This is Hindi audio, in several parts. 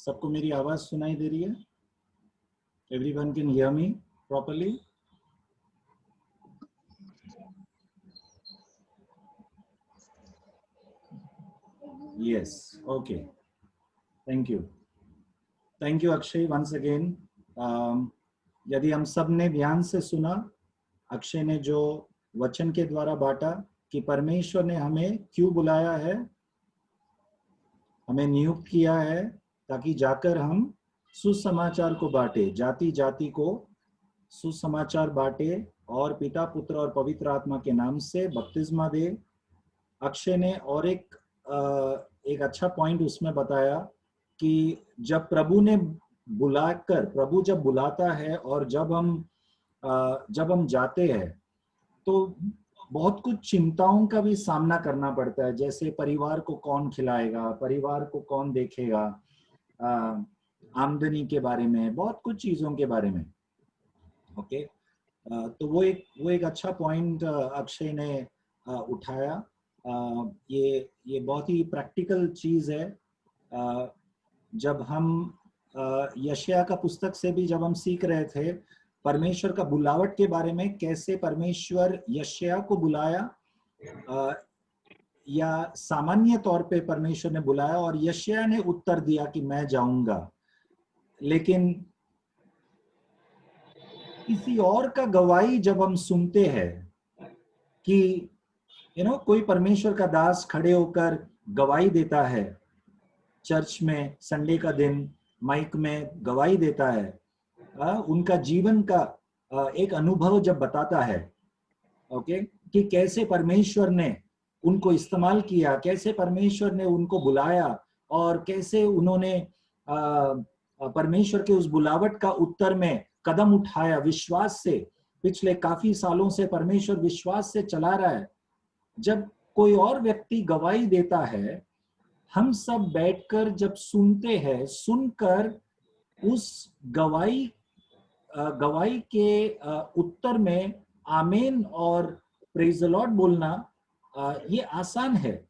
सबको मेरी आवाज सुनाई दे रही है? Everyone can hear me properly? Yes. Okay. Thank you. Thank you, Akshay, once again. यदि हम सब ने ध्यान से सुना, अक्षय ने जो वचन के द्वारा बांटा कि परमेश्वर ने हमें क्यों बुलाया है, हमें नियुक्त किया है ताकि जाकर हम सुसमाचार को बांटे, जाति जाति को सुसमाचार बांटे और पिता पुत्र और पवित्र आत्मा के नाम से बपतिस्मा दे। अक्षय ने और एक अच्छा पॉइंट उसमें बताया कि जब प्रभु ने बुलाकर, प्रभु जब बुलाता है और जब हम जाते हैं तो बहुत कुछ चिंताओं का भी सामना करना पड़ता है, जैसे परिवार को कौन खिलाएगा, परिवार को कौन देखेगा, आमदनी के बारे में, बहुत कुछ चीजों के बारे में। ओके, तो वो एक अच्छा पॉइंट अक्षय ने उठाया। ये बहुत ही प्रैक्टिकल चीज है। जब हम यशायाह का पुस्तक से भी जब हम सीख रहे थे परमेश्वर का बुलावट के बारे में, कैसे परमेश्वर यशायाह को बुलाया, या सामान्य तौर पे परमेश्वर ने बुलाया और यशायाह ने उत्तर दिया कि मैं जाऊंगा। लेकिन किसी और का गवाही जब हम सुनते हैं कि कोई परमेश्वर का दास खड़े होकर गवाही देता है, चर्च में संडे का दिन माइक में गवाही देता है, उनका जीवन का एक अनुभव जब बताता है, ओके, कि कैसे परमेश्वर ने उनको इस्तेमाल किया, कैसे परमेश्वर ने उनको बुलाया और कैसे उन्होंने परमेश्वर के उस बुलावट का उत्तर में कदम उठाया विश्वास से। पिछले काफी सालों से परमेश्वर विश्वास से चला रहा है। जब कोई और व्यक्ति गवाही देता है, हम सब बैठकर जब सुनते हैं, सुनकर उस गवाही के उत्तर में आमीन और प्रेज द लॉर्ड बोलना ये आसान है।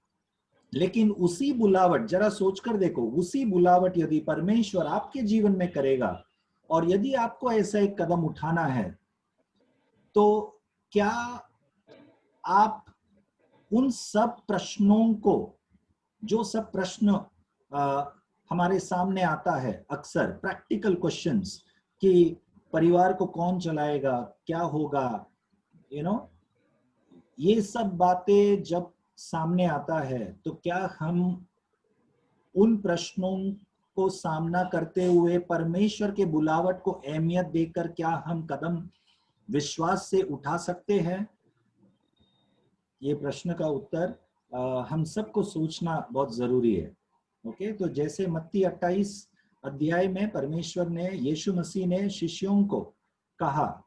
लेकिन उसी बुलावट, जरा सोचकर देखो, उसी बुलावट यदि परमेश्वर आपके जीवन में करेगा और यदि आपको ऐसा एक कदम उठाना है, तो क्या आप उन सब प्रश्नों को, जो सब प्रश्न हमारे सामने आता है अक्सर, प्रैक्टिकल क्वेश्चंस कि परिवार को कौन चलाएगा, क्या होगा, ये सब बातें जब सामने आता है, तो क्या हम उन प्रश्नों को सामना करते हुए परमेश्वर के बुलावट को अहमियत देकर क्या हम कदम विश्वास से उठा सकते हैं? ये प्रश्न का उत्तर हम सबको सोचना बहुत जरूरी है। ओके, तो जैसे मत्ती 28 अध्याय में परमेश्वर ने, यीशु मसीह ने शिष्यों को कहा,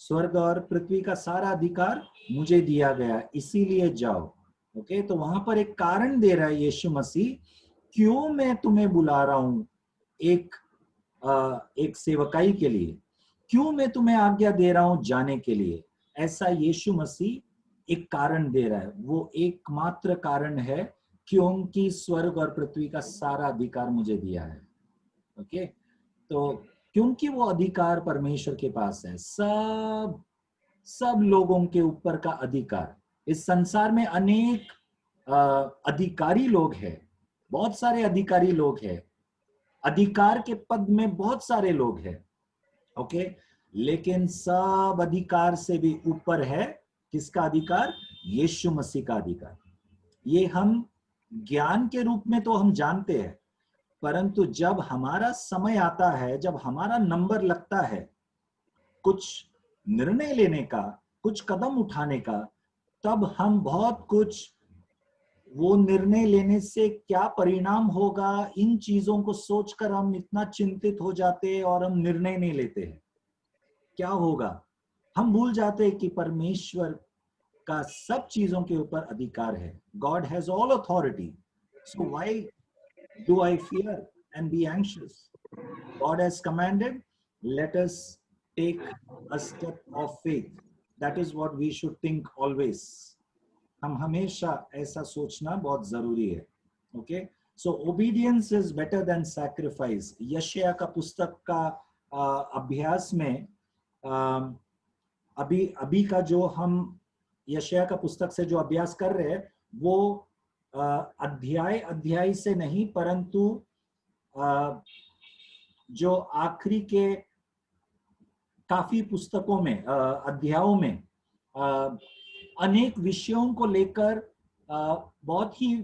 स्वर्ग और पृथ्वी का सारा अधिकार मुझे दिया गया, इसीलिए जाओ। ओके, तो वहां पर एक कारण दे रहा है यीशु मसीह, क्यों मैं तुम्हें बुला रहा हूं एक सेवकाई के लिए, क्यों मैं तुम्हें आज्ञा दे रहा हूं जाने के लिए। ऐसा यीशु मसीह एक कारण दे रहा है। वो एकमात्र कारण है क्योंकि स्वर्ग और पृथ्वी का सारा अधिकार मुझे दिया है। ओके, तो क्योंकि वो अधिकार परमेश्वर के पास है, सब लोगों के ऊपर का अधिकार। इस संसार में अनेक अधिकारी लोग हैं, बहुत सारे अधिकारी लोग हैं, अधिकार के पद में बहुत सारे लोग हैं। ओके, लेकिन सब अधिकार से भी ऊपर है किसका अधिकार? यीशु मसीह का अधिकार। ये हम ज्ञान के रूप में तो हम जानते हैं, परंतु जब हमारा समय आता है, जब हमारा नंबर लगता है कुछ निर्णय लेने का, कुछ कदम उठाने का, तब हम बहुत कुछ, वो निर्णय लेने से क्या परिणाम होगा, इन चीजों को सोचकर हम इतना चिंतित हो जाते हैं और हम निर्णय नहीं लेते हैं। क्या होगा? हम भूल जाते हैं कि परमेश्वर का सब चीजों के ऊपर अधिकार है। God has all authority. So why do I fear and be anxious? God has commanded, let us take a step of faith. That is what we should think always. हम हमेशा ऐसा सोचना बहुत जरूरी है। Okay, so obedience is better than sacrifice. यशायाह का पुस्तक का अभ्यास में अभी अभी का जो हम यशायाह का पुस्तक से जो अभ्यास कर रहे हैं वो अध्याय अध्याय से नहीं, परंतु जो आखिरी के काफी पुस्तकों में अध्यायों में अनेक विषयों को लेकर बहुत ही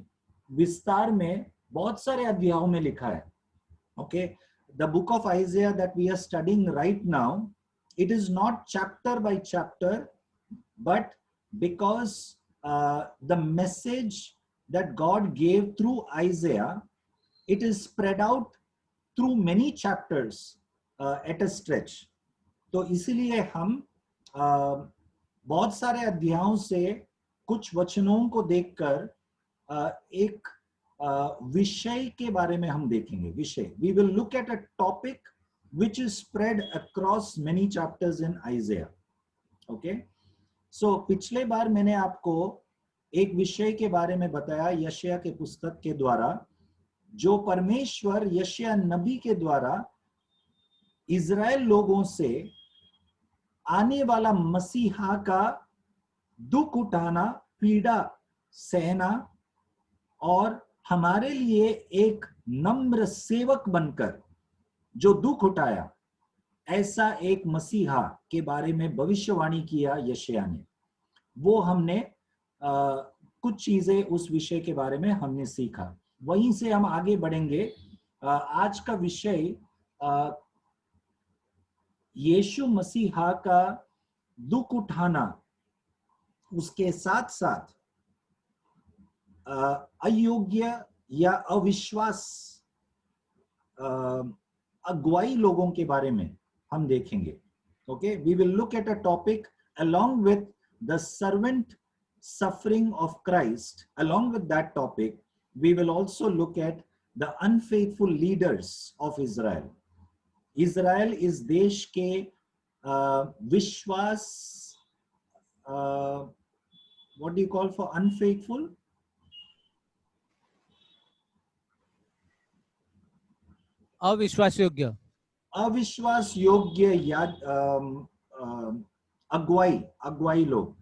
विस्तार में बहुत सारे अध्यायों में लिखा है। Okay, the book of Isaiah that we are studying right now, it is not chapter by chapter, but because the message that God gave through Isaiah, it is spread out through many chapters at a stretch. तो इसीलिए हम बहुत सारे अध्यायों से कुछ वचनों को देखकर एक विषय के बारे में हम देखेंगे। विषय, we will look at a topic which is spread across many chapters in Isaiah. Okay, so पिछले बार मैंने आपको एक विषय के बारे में बताया यशायाह के पुस्तक के द्वारा, जो परमेश्वर यशायाह नबी के द्वारा इजराइल लोगों से आने वाला मसीहा का दुख उठाना, पीड़ा सहना और हमारे लिए एक नम्र सेवक बनकर जो दुख उठाया, ऐसा एक मसीहा के बारे में भविष्यवाणी किया यशायाह ने। वो हमने कुछ चीजें उस विषय के बारे में हमने सीखा, वहीं से हम आगे बढ़ेंगे। आज का विषय यीशु मसीहा का दुख उठाना, उसके साथ साथ अयोग्य या अविश्वास अगुवाई लोगों के बारे में हम देखेंगे। Okay, we will look at a topic along with the servant suffering of Christ. Along with that topic, we will also look at the unfaithful leaders of Israel. Israel is देश के विश्वास, what do you call for unfaithful? अविश्वास योग्य, अविश्वास योग्य या अगुवाई लोग,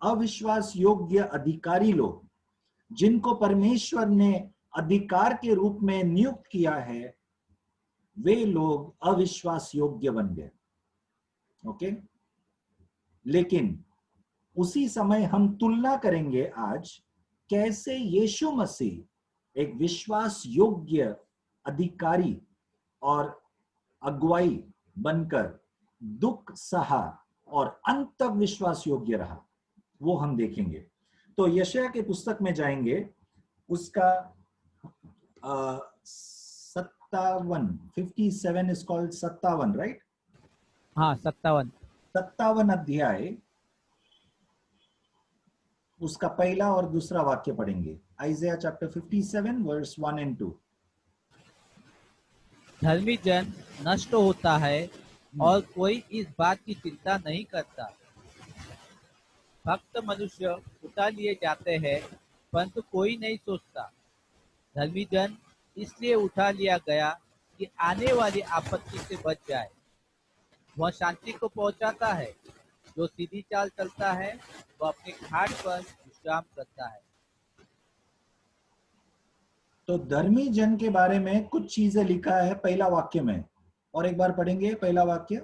अविश्वास योग्य अधिकारी लोग, जिनको परमेश्वर ने अधिकार के रूप में नियुक्त किया है, वे लोग अविश्वास योग्य बन गए। ओके, लेकिन उसी समय हम तुलना करेंगे आज कैसे यीशु मसीह एक विश्वास योग्य अधिकारी और अगुवाई बनकर दुख सहा और अंत तक विश्वास योग्य रहा, वो हम देखेंगे। तो यशायाह के पुस्तक में जाएंगे, उसका 57 is called 57, right? हाँ 57 अध्याय, उसका पहला और दूसरा वाक्य पढ़ेंगे। Isaiah chapter 57 verse 1 and 2। धर्मी जन नष्ट होता है और कोई इस बात की चिंता नहीं करता। भक्त मनुष्य उठा लिए जाते हैं परंतु कोई नहीं सोचता। धर्मी जन इसलिए उठा लिया गया कि आने वाली आपत्ति से बच जाए। वह शांति को पहुंचाता है, जो सीधी चाल चलता है वह अपने घाट पर विश्राम करता है। तो धर्मी जन के बारे में कुछ चीजें लिखा है पहला वाक्य में, और एक बार पढ़ेंगे पहला वाक्य।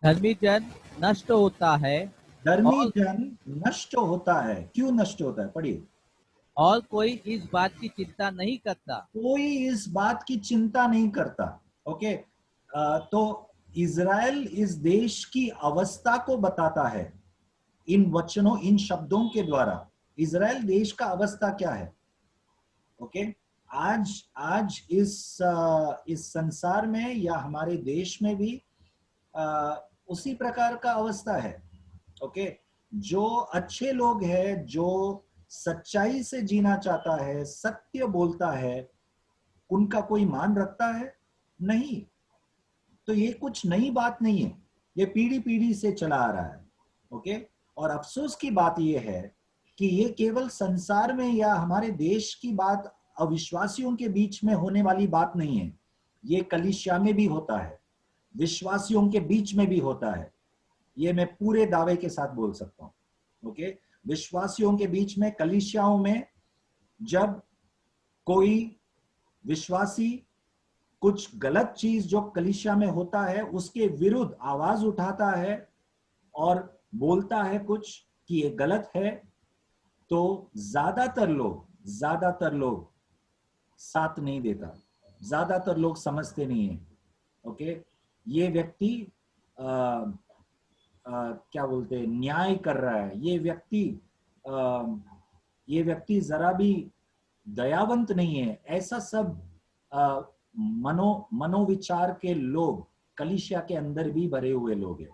धर्मी जन नष्ट होता है, धर्मी जन नष्ट होता है। क्यों नष्ट होता है? पढ़िए। और कोई इस बात की चिंता नहीं करता। कोई इस बात की चिंता नहीं करता। ओके, तो इज़राइल इस देश की अवस्था को बताता है इन वचनों, इन शब्दों के द्वारा। इज़राइल देश का अवस्था क्या है? ओके, आज इस संसार में या हमारे देश में भी उसी प्रकार का अवस्था है। ओके, जो अच्छे लोग हैं, जो सच्चाई से जीना चाहता है, सत्य बोलता है, उनका कोई मान रखता है? नहीं। तो ये कुछ नई बात नहीं है, ये पीढ़ी पीढ़ी से चला आ रहा है। ओके, और अफसोस की बात ये है कि ये केवल संसार में या हमारे देश की बात अविश्वासियों के बीच में होने वाली बात नहीं है, ये कलीसिया में भी होता है, विश्वासियों के बीच में भी होता है। ये मैं पूरे दावे के साथ बोल सकता हूं। ओके, विश्वासियों के बीच में, कलीसियाओं में, जब कोई विश्वासी कुछ गलत चीज जो कलीसिया में होता है उसके विरुद्ध आवाज उठाता है और बोलता है कुछ कि ये गलत है, तो ज्यादातर लोग साथ नहीं देता, ज्यादातर लोग समझते नहीं है। ओके, ये व्यक्ति क्या बोलते हैं, न्याय कर रहा है, ये व्यक्ति जरा भी दयावंत नहीं है, ऐसा सब मनोविचार के लोग कलीसिया के अंदर भी भरे हुए लोग हैं।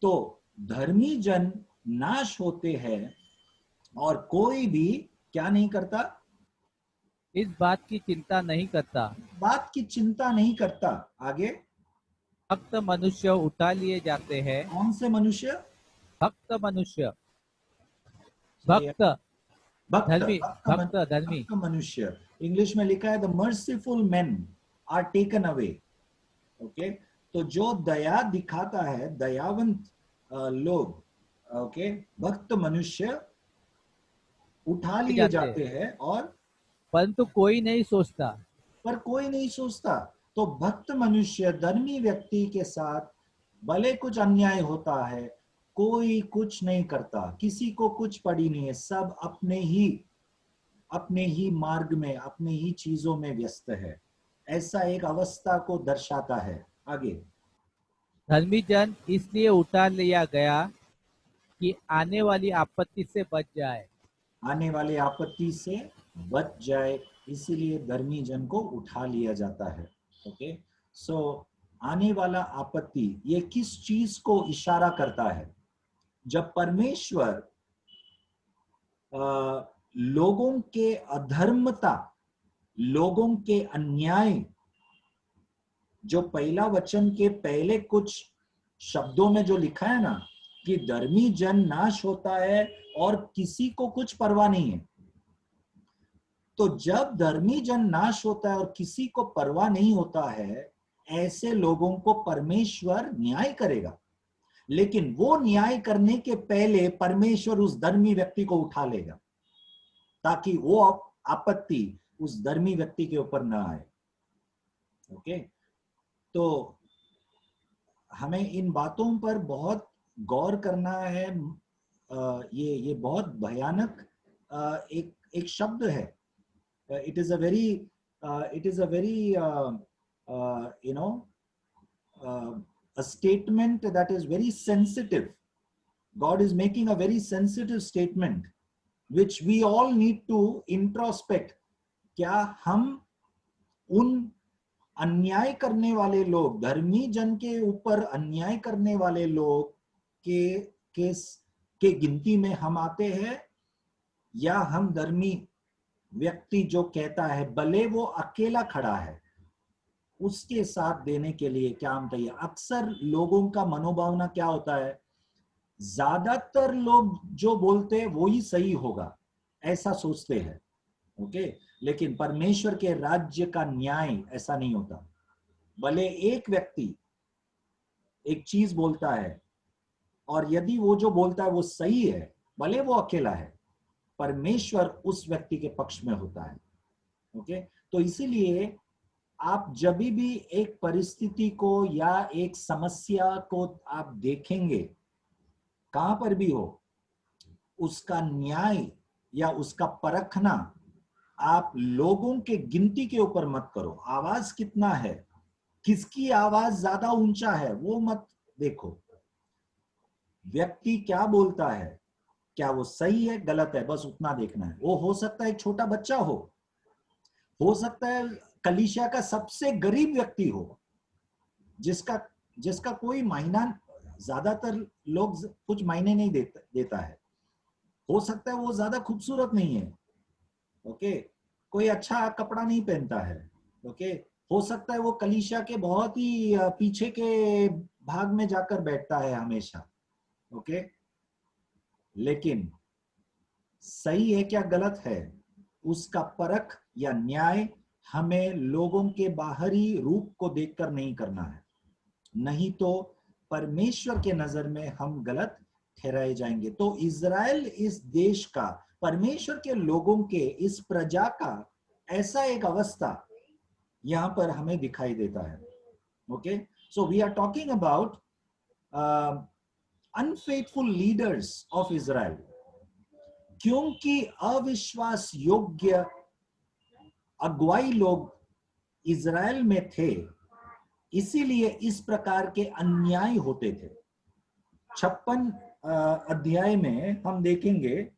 तो धर्मी जन नाश होते हैं और कोई भी क्या नहीं करता, इस बात की चिंता नहीं करता। बात की चिंता नहीं करता। आगे, भक्त मनुष्य उठा लिए जाते हैं। कौन से मनुष्य? भक्त मनुष्य, Sorry, भक्त धर्मी, भक्त धर्मी। भक्त मनुष्य, इंग्लिश में लिखा है the merciful men are taken away. Okay, तो जो दया दिखाता है, दयावंत लोग, ओके, भक्त मनुष्य उठा लिए जाते हैं और परंतु कोई नहीं सोचता। पर कोई नहीं सोचता। तो भक्त मनुष्य, धर्मी व्यक्ति के साथ भले कुछ अन्याय होता है, कोई कुछ नहीं करता, किसी को कुछ पड़ी नहीं है, सब अपने ही मार्ग में, अपने ही चीजों में व्यस्त है। ऐसा एक अवस्था को दर्शाता है। आगे, धर्मी जन इसलिए उठा लिया गया कि आने वाली आपत्ति से बच जाए। आने वाली आपत्ति से बच जाए, इसीलिए धर्मी जन को उठा लिया जाता है। ओके, सो आने वाला आपत्ति ये किस चीज को इशारा करता है? जब परमेश्वर लोगों के अधर्मता, लोगों के अन्याय, जो पहला वचन के पहले कुछ शब्दों में जो लिखा है ना कि धर्मी जन नाश होता है और किसी को कुछ परवाह नहीं है, तो जब धर्मी जन नाश होता है और किसी को परवाह नहीं होता है, ऐसे लोगों को परमेश्वर न्याय करेगा। लेकिन वो न्याय करने के पहले परमेश्वर उस धर्मी व्यक्ति को उठा लेगा, ताकि वो आपत्ति उस धर्मी व्यक्ति के ऊपर ना आए। ओके, तो हमें इन बातों पर बहुत गौर करना है। ये बहुत भयानक एक शब्द है। It is a very you know a statement that is very sensitive. God is making a very sensitive statement which we all need to introspect. क्या हम उन अन्याय करने वाले लोग, धर्मी जन के ऊपर अन्याय करने वाले लोग के गिनती में हम आते हैं, या हम धर्मी व्यक्ति जो कहता है भले वो अकेला खड़ा है उसके साथ देने के लिए क्या हम तैयार? अक्सर लोगों का मनोभावना क्या होता है, ज्यादातर लोग जो बोलते हैं वो ही सही होगा, ऐसा सोचते हैं। ओके, लेकिन परमेश्वर के राज्य का न्याय ऐसा नहीं होता। भले एक व्यक्ति एक चीज बोलता है और यदि वो जो बोलता है वो सही है, भले वो अकेला है, परमेश्वर उस व्यक्ति के पक्ष में होता है। ओके, तो इसीलिए आप जब भी एक परिस्थिति को या एक समस्या को आप देखेंगे, कहां पर भी हो, उसका न्याय या उसका परखना आप लोगों के गिनती के ऊपर मत करो। आवाज कितना है, किसकी आवाज ज्यादा ऊंचा है, वो मत देखो। व्यक्ति क्या बोलता है, क्या वो सही है गलत है, बस उतना देखना है। वो हो सकता है एक छोटा बच्चा हो सकता है कलीसिया का सबसे गरीब व्यक्ति हो, जिसका कोई मायना, ज्यादातर लोग कुछ मायने नहीं देता है। हो सकता है वो ज्यादा खूबसूरत नहीं है, ओके, कोई अच्छा कपड़ा नहीं पहनता है, ओके, हो सकता है वो कलीसिया के बहुत ही पीछे के भाग में जाकर बैठता है हमेशा, ओके, लेकिन सही है क्या गलत है उसका परख या न्याय हमें लोगों के बाहरी रूप को देखकर नहीं करना है, नहीं तो परमेश्वर के नजर में हम गलत ठहराए जाएंगे। तो इज़राइल इस देश का, परमेश्वर के लोगों के, इस प्रजा का ऐसा एक अवस्था यहां पर हमें दिखाई देता है। Okay, so we are talking about unfaithful leaders of Israel, क्योंकि अविश्वास योग्य अगुवाई लोग इज़राइल में थे, इसीलिए इस प्रकार के अन्याय होते थे। 56 अध्याय में हम देखेंगे,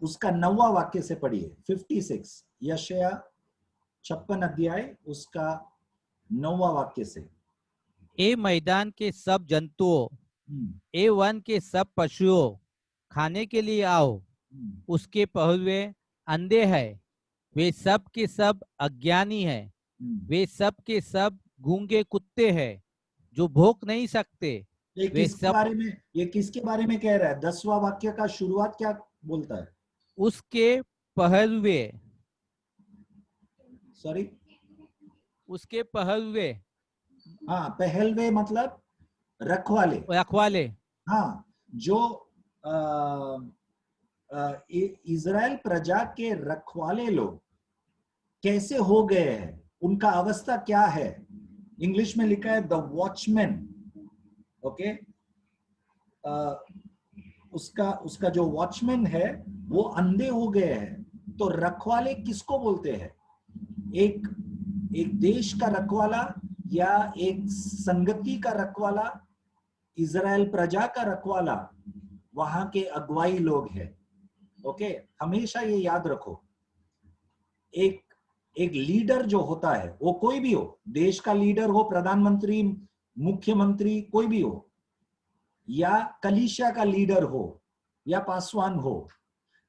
उसका 9वां वाक्य से पढ़िए, 56 यशायाह 56 अध्याय उसका 9वां वाक्य से। ए मैदान के सब जंतुओं, ए वन के सब पशुओं, खाने के लिए आओ। उसके पहलुए अंधे हैं, वे सब के सब अज्ञानी हैं, वे सब के सब गूंगे कुत्ते हैं जो भौंक नहीं सकते। ये वे किसके सब बारे में, ये किसके बारे में कह रहा है? 10वां वाक्य का शुरुआत क्या बोलता है? उसके पहलुए, सॉरी, उसके पहलुए हाँ, पहलवे मतलब रखवाले। रखवाले। हाँ, जो इज़राइल प्रजा के रखवाले लोग कैसे हो गए हैं, उनका अवस्था क्या है? इंग्लिश में लिखा है द वॉचमैन। ओके, उसका उसका जो वॉचमैन है वो अंधे हो गए हैं। तो रखवाले किसको बोलते हैं? एक एक देश का रखवाला या एक संगति का रखवाला, इज़राइल प्रजा का रखवाला वहां के अगुवाई लोग हैं। ओके, हमेशा ये याद रखो, एक एक लीडर जो होता है वो कोई भी हो, देश का लीडर हो, प्रधानमंत्री, मुख्यमंत्री, कोई भी हो, या कलीसिया का लीडर हो, या पासवान हो,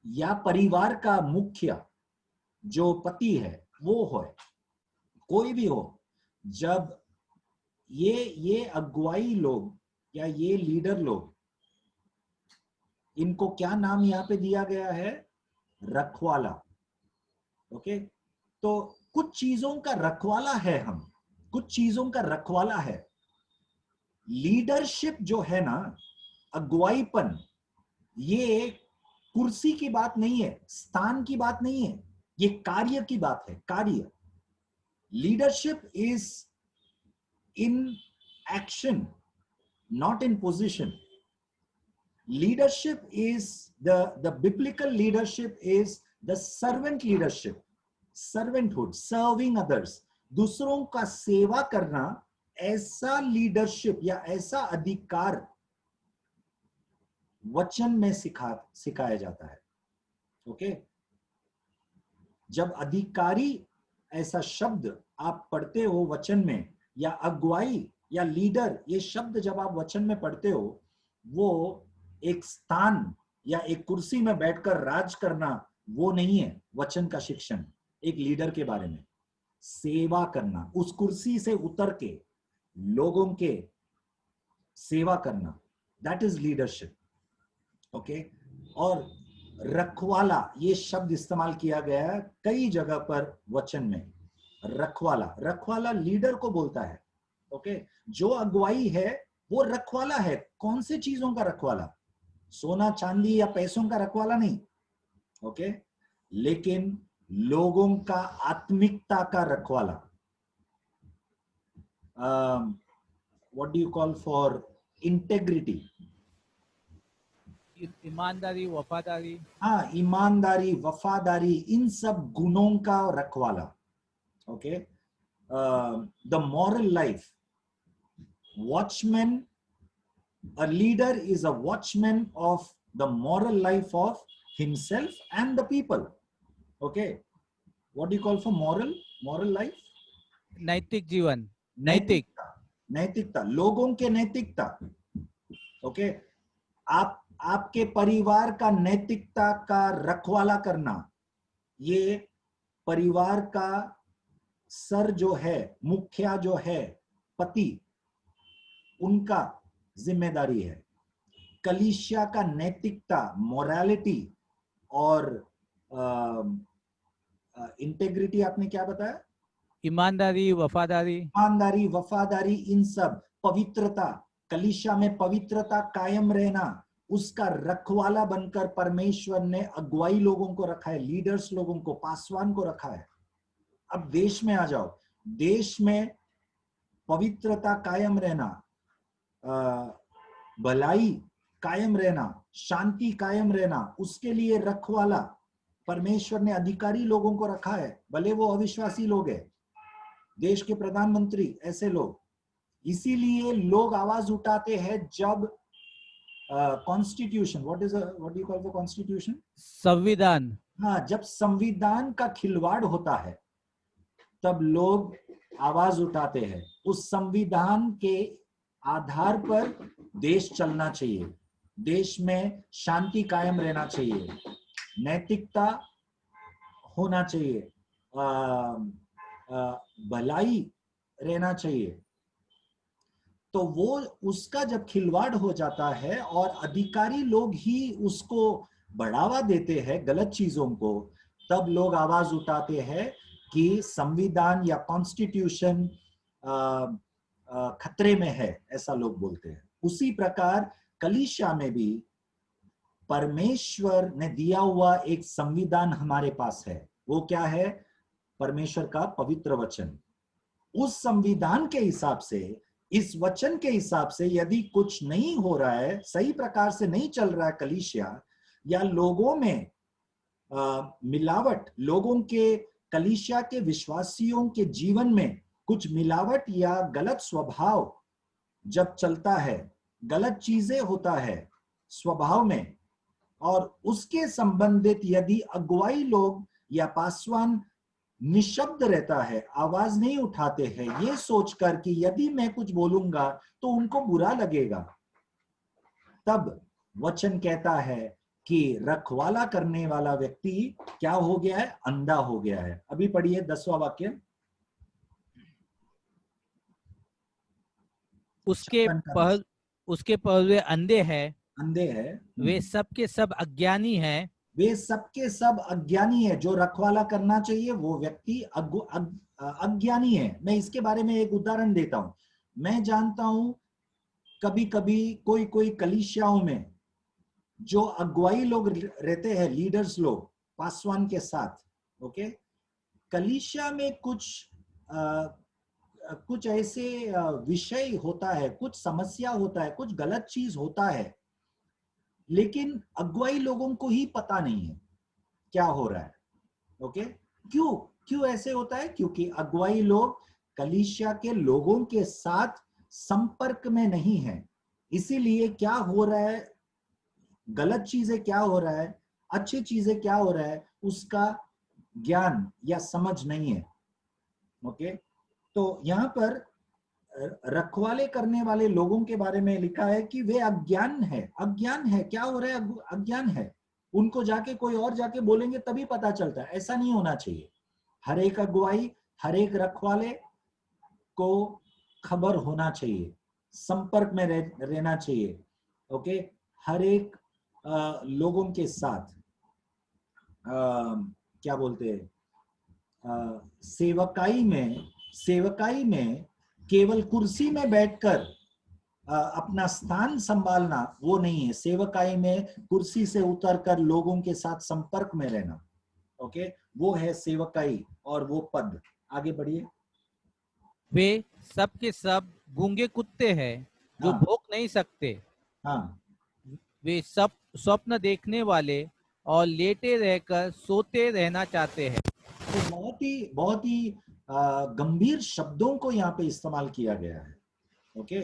या परिवार का मुखिया जो पति है वो हो, कोई भी हो, जब ये अगुवाई लोग या ये लीडर लोग, इनको क्या नाम यहां पे दिया गया है? रखवाला। ओके, तो कुछ चीजों का रखवाला है हम, कुछ चीजों का रखवाला है। लीडरशिप जो है ना, अगुवाईपन, ये कुर्सी की बात नहीं है, स्थान की बात नहीं है, ये कार्य की बात है, कार्य। Leadership is in action, not in position. Leadership is the biblical leadership is the servant leadership, servanthood, serving others, दूसरों का सेवा करना। ऐसा लीडरशिप या ऐसा अधिकार वचन में सिखाया जाता है। ओके, जब अधिकारी ऐसा शब्द आप पढ़ते हो वचन में, या अगुवाई या लीडर, ये शब्द जब आप वचन में पढ़ते हो, वो एक स्थान या एक कुर्सी में बैठकर राज करना वो नहीं है। वचन का शिक्षण एक लीडर के बारे में सेवा करना, उस कुर्सी से उतर के लोगों के सेवा करना, दैट इज लीडरशिप। ओके, और रखवाला ये शब्द इस्तेमाल किया गया है कई जगह पर वचन में। रखवाला, रखवाला लीडर को बोलता है। ओके, जो अगुवाई है वो रखवाला है। कौन से चीजों का रखवाला? सोना चांदी या पैसों का रखवाला नहीं। ओके, लेकिन लोगों का आत्मिकता का रखवाला। What do you call for integrity? ईमानदारी, वफादारी। हाँ, ईमानदारी, वफादारी, इन सब गुणों का रखवाला। Okay, the moral life, watchman, a leader is a watchman of the moral life of himself and the people. Okay, what do you call for moral life? नैतिक जीवन, नैतिक। नैतिकता, नैतिकता, लोगों के नैतिकता। ओके, आपके परिवार का नैतिकता का रखवाला करना, ये परिवार का सर जो है, मुखिया जो है, पति, उनका जिम्मेदारी है। कलीसिया का नैतिकता, मोरालिटी और इंटेग्रिटी आपने क्या बताया? ईमानदारी, वफादारी। ईमानदारी, वफादारी, इन सब, पवित्रता, कलीसिया में पवित्रता कायम रहना, उसका रखवाला बनकर परमेश्वर ने अगुवाई लोगों को रखा है, लीडर्स लोगों को, पासवान को रखा है। अब देश में आ जाओ, देश में पवित्रता कायम रहना, भलाई कायम रहना, शांति कायम रहना, उसके लिए रखवाला परमेश्वर ने अधिकारी लोगों को रखा है, भले वो अविश्वासी लोग हैं, देश के प्रधानमंत्री ऐसे लोग। इसीलिए लोग आवाज उठाते हैं जब constitution, what you call the constitution, संविधान। हाँ, जब संविधान का खिलवाड़ होता है तब लोग आवाज उठाते हैं। उस संविधान के आधार पर देश चलना चाहिए, देश में शांति कायम रहना चाहिए, नैतिकता होना चाहिए, भलाई रहना चाहिए। तो वो उसका जब खिलवाड़ हो जाता है और अधिकारी लोग ही उसको बढ़ावा देते हैं गलत चीजों को, तब लोग आवाज उठाते हैं कि संविधान या कॉन्स्टिट्यूशन खतरे में है, ऐसा लोग बोलते हैं। उसी प्रकार कलीसिया में भी परमेश्वर ने दिया हुआ एक संविधान हमारे पास है। वो क्या है? परमेश्वर का पवित्र वचन। उस संविधान के हिसाब से, इस वचन के हिसाब से यदि कुछ नहीं हो रहा है, सही प्रकार से नहीं चल रहा है कलीसिया, या लोगों में मिलावट, लोगों के, कलीसिया के विश्वासियों के जीवन में कुछ मिलावट या गलत स्वभाव जब चलता है, गलत चीजें होता है स्वभाव में, और उसके संबंधित यदि अगुवाई लोग या पासवान निशब्द रहता है, आवाज नहीं उठाते हैं, ये सोचकर कि यदि मैं कुछ बोलूंगा तो उनको बुरा लगेगा, तब वचन कहता है कि रखवाला करने वाला व्यक्ति क्या हो गया है? अंधा हो गया है। अभी पढ़िए 10वां वाक्य। उसके पहलुए अंधे हैं, अंधे हैं, वे सबके सब अज्ञानी हैं। वे सबके सब अज्ञानी है। जो रखवाला करना चाहिए वो व्यक्ति अज्ञानी है। मैं इसके बारे में एक उदाहरण देता हूं। मैं जानता हूं कभी कभी कोई कोई कलीसियाओं में जो अगुवाई लोग रहते हैं, लीडर्स लोग पासवान के साथ, ओके, कलीसिया में कुछ ऐसे विषय होता है, कुछ समस्या होता है, कुछ गलत चीज होता है, लेकिन अगुवाई लोगों को ही पता नहीं है क्या हो रहा है। ओके, क्यों ऐसे होता है? क्योंकि अगुवाई लोग कलीसिया के लोगों के साथ संपर्क में नहीं है। इसीलिए क्या हो रहा है, गलत चीजें क्या हो रहा है, अच्छी चीजें क्या हो रहा है, उसका ज्ञान या समझ नहीं है। ओके, तो यहां पर रखवाले करने वाले लोगों के बारे में लिखा है कि वे अज्ञान है। अज्ञान है, क्या हो रहा है? अज्ञान है। उनको जाके कोई और जाके बोलेंगे तभी पता चलता है। ऐसा नहीं होना चाहिए। हर एक अगुवाई, हर एक रखवाले को खबर होना चाहिए, संपर्क में रहना चाहिए। ओके, हर एक लोगों के साथ क्या बोलते हैं, सेवकाई में केवल कुर्सी में बैठकर अपना स्थान संभालना वो नहीं है। सेवकाई में कुर्सी से उतरकर लोगों के साथ संपर्क में रहना, ओके, वो है सेवकाई और वो पद। आगे बढ़िए। वे सब के सब गूंगे कुत्ते हैं जो हाँ, भौंक नहीं सकते। हाँ, वे सब स्वप्न देखने वाले और लेटे रहकर सोते रहना चाहते हैं। तो बहुत ही गंभीर शब्दों को यहाँ पे इस्तेमाल किया गया है। ओके,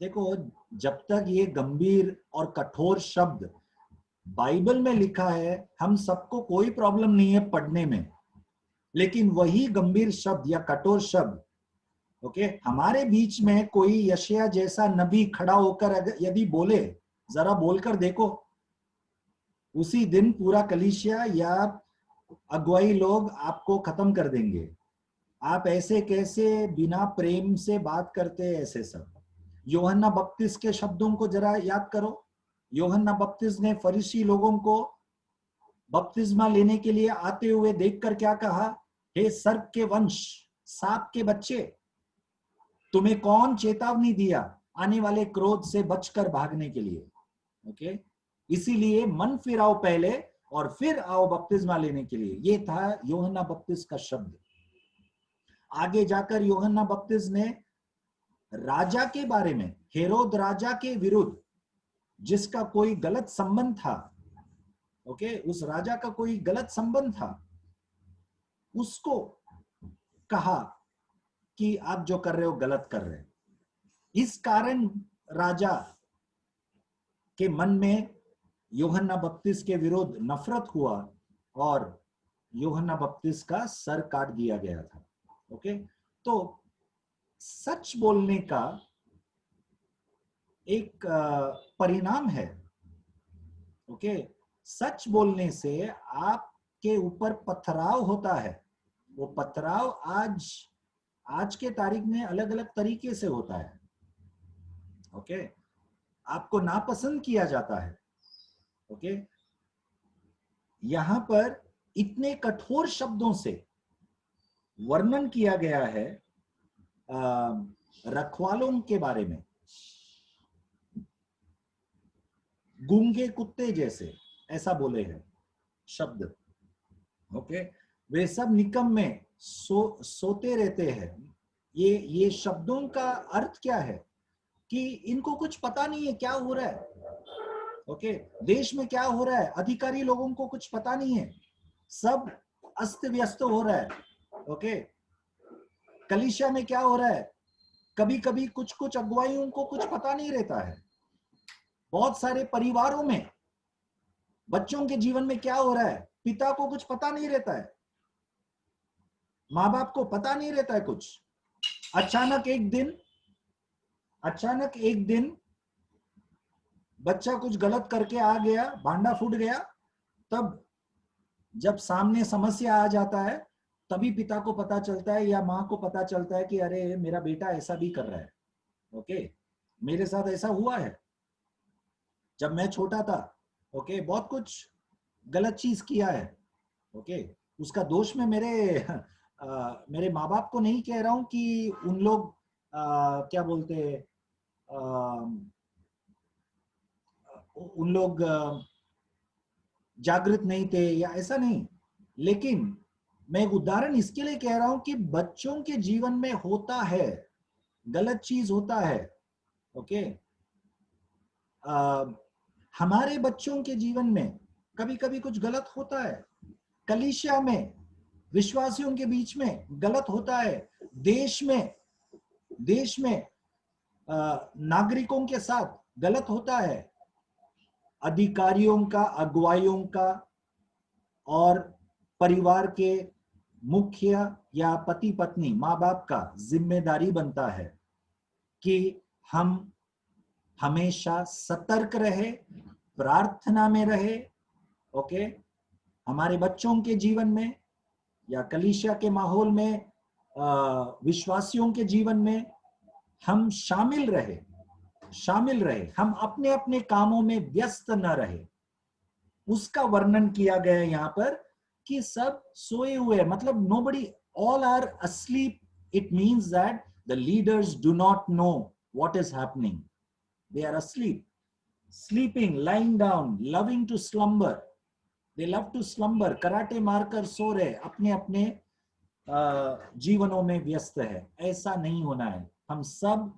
देखो, जब तक ये गंभीर और कठोर शब्द बाइबल में लिखा है, हम सबको कोई प्रॉब्लम नहीं है पढ़ने में। लेकिन वही गंभीर शब्द या कठोर शब्द, ओके, हमारे बीच में कोई यशायाह जैसा नबी खड़ा होकर यदि बोले, जरा बोलकर देखो, उसी दिन पूरा कलीसिया या अगुवाई लोग आपको खत्म कर देंगे। आप ऐसे कैसे बिना प्रेम से बात करते हैं, ऐसे सब। यूहन्ना बपतिस्मा के शब्दों को जरा याद करो। यूहन्ना बपतिस्मा ने फरीसी लोगों को बपतिस्मा लेने के लिए आते हुए देखकर क्या कहा, हे सर्प के वंश, सांप के बच्चे, तुम्हें कौन चेतावनी दिया आने वाले क्रोध से बचकर भागने के लिए। ओके, इसीलिए मन फिराओ पहले और फिर आओ बपतिस्मा लेने के लिए। ये था यूहन्ना बपतिस्मा का शब्द। आगे जाकर यूहन्ना बपतिस्मा ने राजा के बारे में, हेरोद राजा के विरुद्ध जिसका कोई गलत संबंध था, ओके, उस राजा का कोई गलत संबंध था, उसको कहा कि आप जो कर रहे हो गलत कर रहे हैं। इस कारण राजा के मन में यूहन्ना बपतिस्मा के विरुद्ध नफरत हुआ और यूहन्ना बपतिस्मा का सर काट दिया गया था। ओके, तो सच बोलने का एक परिणाम है। ओके, सच बोलने से आपके ऊपर पथराव होता है। वो पथराव आज के तारीख में अलग अलग तरीके से होता है। ओके, आपको नापसंद किया जाता है। ओके, यहां पर इतने कठोर शब्दों से वर्णन किया गया है रखवालों के बारे में, गूंगे कुत्ते जैसे, ऐसा बोले हैं शब्द। ओके, वे सब निकम्मे सोते रहते हैं। ये शब्दों का अर्थ क्या है कि इनको कुछ पता नहीं है क्या हो रहा है। ओके, देश में क्या हो रहा है, अधिकारी लोगों को कुछ पता नहीं है, सब अस्त व्यस्त हो रहा है। ओके, कलीसिया में क्या हो रहा है, कभी कभी कुछ कुछ अगुवाइयों को कुछ पता नहीं रहता है। बहुत सारे परिवारों में बच्चों के जीवन में क्या हो रहा है, पिता को कुछ पता नहीं रहता है, माँ बाप को पता नहीं रहता है कुछ। अचानक एक दिन बच्चा कुछ गलत करके आ गया, भांडा फूट गया, तब जब सामने समस्या आ जाता है तभी पिता को पता चलता है या माँ को पता चलता है कि अरे मेरा बेटा ऐसा भी कर रहा है। ओके, मेरे साथ ऐसा हुआ है जब मैं छोटा था। ओके, बहुत कुछ गलत चीज किया है। ओके, उसका दोष मैं मेरे माँ बाप को नहीं कह रहा हूं कि उन लोग क्या बोलते हैं, उन लोग जागृत नहीं थे या ऐसा नहीं, लेकिन मैं एक उदाहरण इसके लिए कह रहा हूं कि बच्चों के जीवन में होता है, गलत चीज होता है। ओके, हमारे बच्चों के जीवन में कभी कभी कुछ गलत होता है, कलीसिया में विश्वासियों के बीच में गलत होता है, देश में नागरिकों के साथ गलत होता है, अधिकारियों का, अगुवाइयों का और परिवार के मुखिया या पति पत्नी, माँ बाप का जिम्मेदारी बनता है कि हम हमेशा सतर्क रहे, प्रार्थना में रहे। ओके, हमारे बच्चों के जीवन में या कलीसिया के माहौल में, विश्वासियों के जीवन में हम शामिल रहे, हम अपने अपने कामों में व्यस्त न रहे। उसका वर्णन किया गया यहाँ पर कि सब सोए हुए, मतलब nobody, all are asleep. It means that the leaders do not know what is happening. They are asleep, sleeping, lying down, loving to slumber. They love to slumber. Karate मारकर सो रहे, अपने अपने जीवनों में व्यस्त है। ऐसा नहीं होना है। हम सब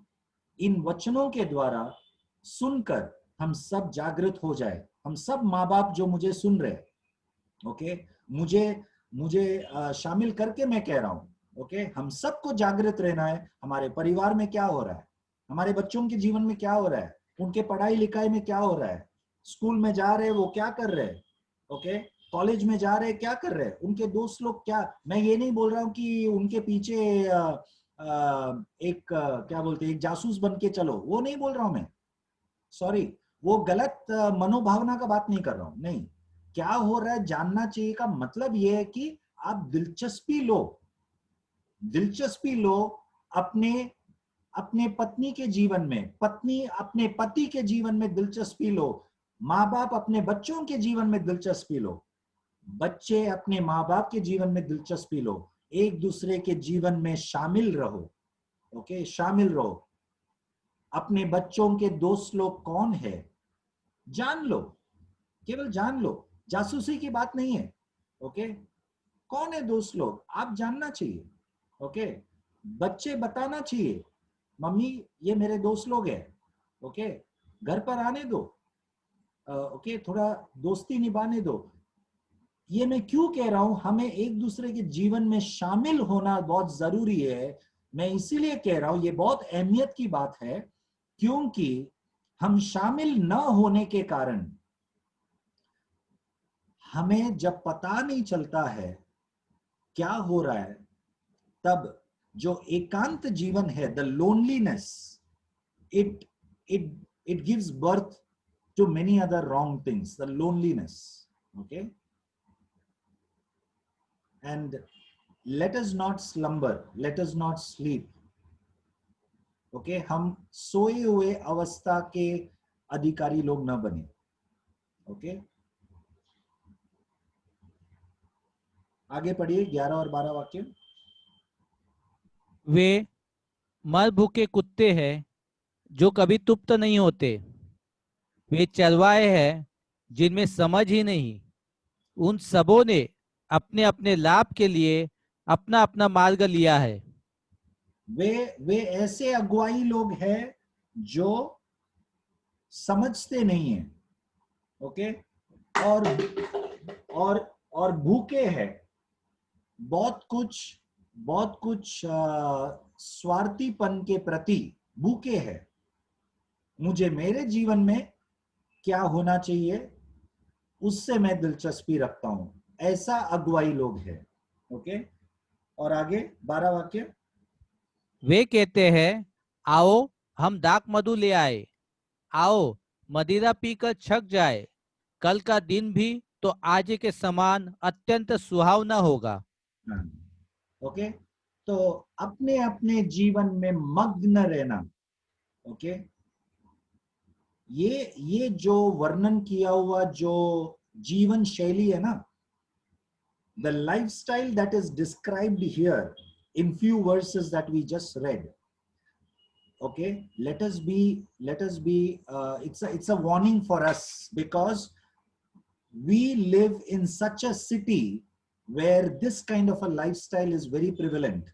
इन वचनों के द्वारा सुनकर हम सब जागृत हो जाए। हम सब माँ बाप जो मुझे सुन रहे, ओके, मुझे शामिल करके मैं कह रहा हूं। ओके, हम सबको जागृत रहना है। हमारे परिवार में क्या हो रहा है, हमारे बच्चों के जीवन में क्या हो रहा है, उनके पढ़ाई लिखाई में क्या हो रहा है, स्कूल में जा रहे वो क्या कर रहे हैं, ओके, कॉलेज में जा रहे क्या कर रहे हैं, उनके दोस्त लोग क्या। मैं ये नहीं बोल रहा हूँ कि उनके पीछे क्या बोलते हैं, एक जासूस बन के चलो, वो नहीं बोल रहा हूं मैं, सॉरी, वो गलत मनोभावना का बात नहीं कर रहा हूं। नहीं, क्या हो रहा है जानना चाहिए का मतलब ये है कि आप दिलचस्पी लो अपने पत्नी के जीवन में, पत्नी अपने पति के जीवन में दिलचस्पी लो, माँ बाप अपने बच्चों के जीवन में दिलचस्पी लो। बच्चे अपने माँ बाप के जीवन में दिलचस्पी लो, एक दूसरे के जीवन में शामिल रहो। ओके, शामिल रहो। अपने बच्चों के दोस्त लोग कौन है जान लो, केवल जान लो, जासूसी की बात नहीं है। ओके, कौन है दोस्त लोग आप जानना चाहिए। ओके, बच्चे बताना चाहिए मम्मी ये मेरे दोस्त लोग हैं। ओके, घर पर आने दो। ओके, थोड़ा दोस्ती निभाने दो। ये मैं क्यों कह रहा हूं, हमें एक दूसरे के जीवन में शामिल होना बहुत जरूरी है। मैं इसीलिए कह रहा हूं ये बहुत अहमियत की बात है, क्योंकि हम शामिल न होने के कारण हमें जब पता नहीं चलता है क्या हो रहा है, तब जो एकांत जीवन है, the loneliness, it it it gives birth to many other wrong things, the loneliness. Okay, and let us not slumber, let us not sleep. Okay, हम सोए हुए अवस्था के अधिकारी लोग न बने। ओके, आगे पढ़िए 11 और 12 वाक्य। वे मर भूखे कुत्ते हैं जो कभी तृप्त नहीं होते। वे चरवाहे हैं जिनमें समझ ही नहीं। उन सबों ने अपने अपने लाभ के लिए अपना अपना मार्ग लिया है। वे ऐसे अगुवाई लोग हैं जो समझते नहीं है। ओके, और और भूखे हैं, बहुत कुछ स्वार्थीपन के प्रति भूखे हैं। मुझे मेरे जीवन में क्या होना चाहिए उससे मैं दिलचस्पी रखता हूं, ऐसा अगुवाई लोग हैं। ओके, और आगे 12 वाक्य। वे कहते हैं आओ हम दाख मधु ले आए, आओ मदिरा पीकर छक जाए। कल का दिन भी तो आज के समान अत्यंत सुहावना होगा। ओके, तो अपने अपने जीवन में मग्न रहना। ओके, ये जो वर्णन किया हुआ जो जीवन शैली है ना, the lifestyle that is described here in few verses that we just read. Okay, let us be it's a warning for us, because we live in such a city where this kind of a lifestyle is very prevalent.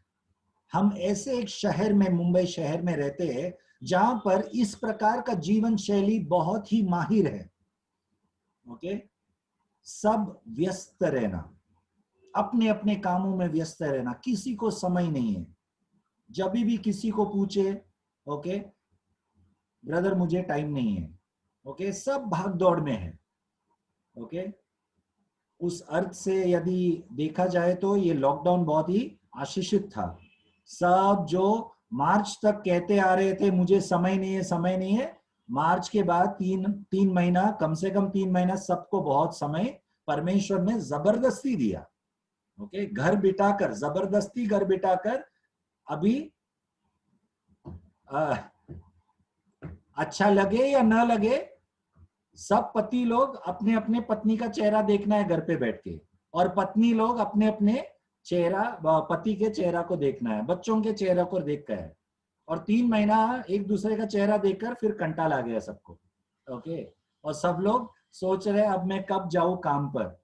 हम ऐसे एक शहर में, मुंबई शहर में रहते हैं जहां पर इस प्रकार का जीवन शैली बहुत ही माहिर है। ओके, सब व्यस्त रहना, अपने अपने कामों में व्यस्त रहना, किसी को समय नहीं है। जब भी किसी को पूछे, ओके ब्रदर मुझे टाइम नहीं है। ओके, सब भाग दौड़ में है। ओके, उस अर्थ से यदि देखा जाए तो ये लॉकडाउन बहुत ही आशीषित था। सब जो मार्च तक कहते आ रहे थे मुझे समय नहीं है, समय नहीं है, मार्च के बाद तीन महीना, कम से कम 3 महीना सबको बहुत समय परमेश्वर ने जबरदस्ती दिया। ओके, घर बिठाकर, जबरदस्ती घर बिठाकर। अभी अच्छा लगे या ना लगे, सब पति लोग अपने अपने पत्नी का चेहरा देखना है घर पे बैठ के, और पत्नी लोग अपने अपने चेहरा, पति के चेहरा को देखना है, बच्चों के चेहरा को देखकर है। और 3 महीना एक दूसरे का चेहरा देखकर फिर कंटाल आ गया सबको। ओके, और सब लोग सोच रहे अब मैं कब जाऊं काम पर।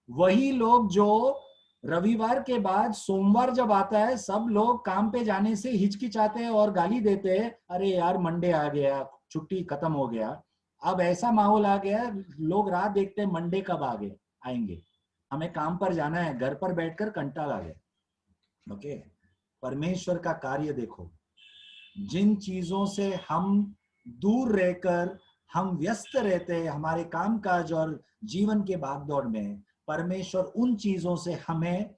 वही लोग जो रविवार के बाद सोमवार जब आता है, सब लोग काम पे जाने से हिचकिचाते हैं और गाली देते हैं, अरे यार मंडे आ गया, छुट्टी खत्म हो गया। अब ऐसा माहौल आ गया, लोग राह देखते हैं मंडे कब आएंगे, हमें काम पर जाना है, घर पर बैठकर कंटाल आ गया। ओके, परमेश्वर का कार्य देखो, जिन चीजों से हम दूर रहकर हम व्यस्त रहते हैं हमारे कामकाज और जीवन के भागदौड़ में, परमेश्वर उन चीजों से हमें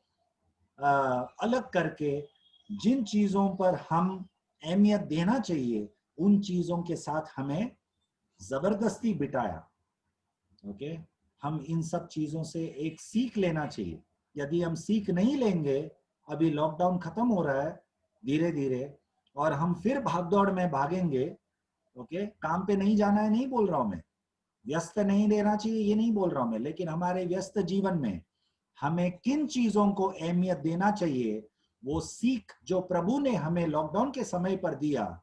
अलग करके जिन चीजों पर हम अहमियत देना चाहिए उन चीजों के साथ हमें जबरदस्ती बिठाया। ओके, हम इन सब चीजों से एक सीख लेना चाहिए। यदि हम सीख नहीं लेंगे, अभी लॉकडाउन खत्म हो रहा है धीरे धीरे, और हम फिर भागदौड़ में भागेंगे। ओके, काम पे नहीं जाना है नहीं बोल रहा हूं मैं, व्यस्त नहीं रहना चाहिए ये नहीं बोल रहा हूं मैं, लेकिन हमारे व्यस्त जीवन में हमें किन चीजों को अहमियत देना चाहिए, वो सीख जो प्रभु ने हमें लॉकडाउन के समय पर दिया,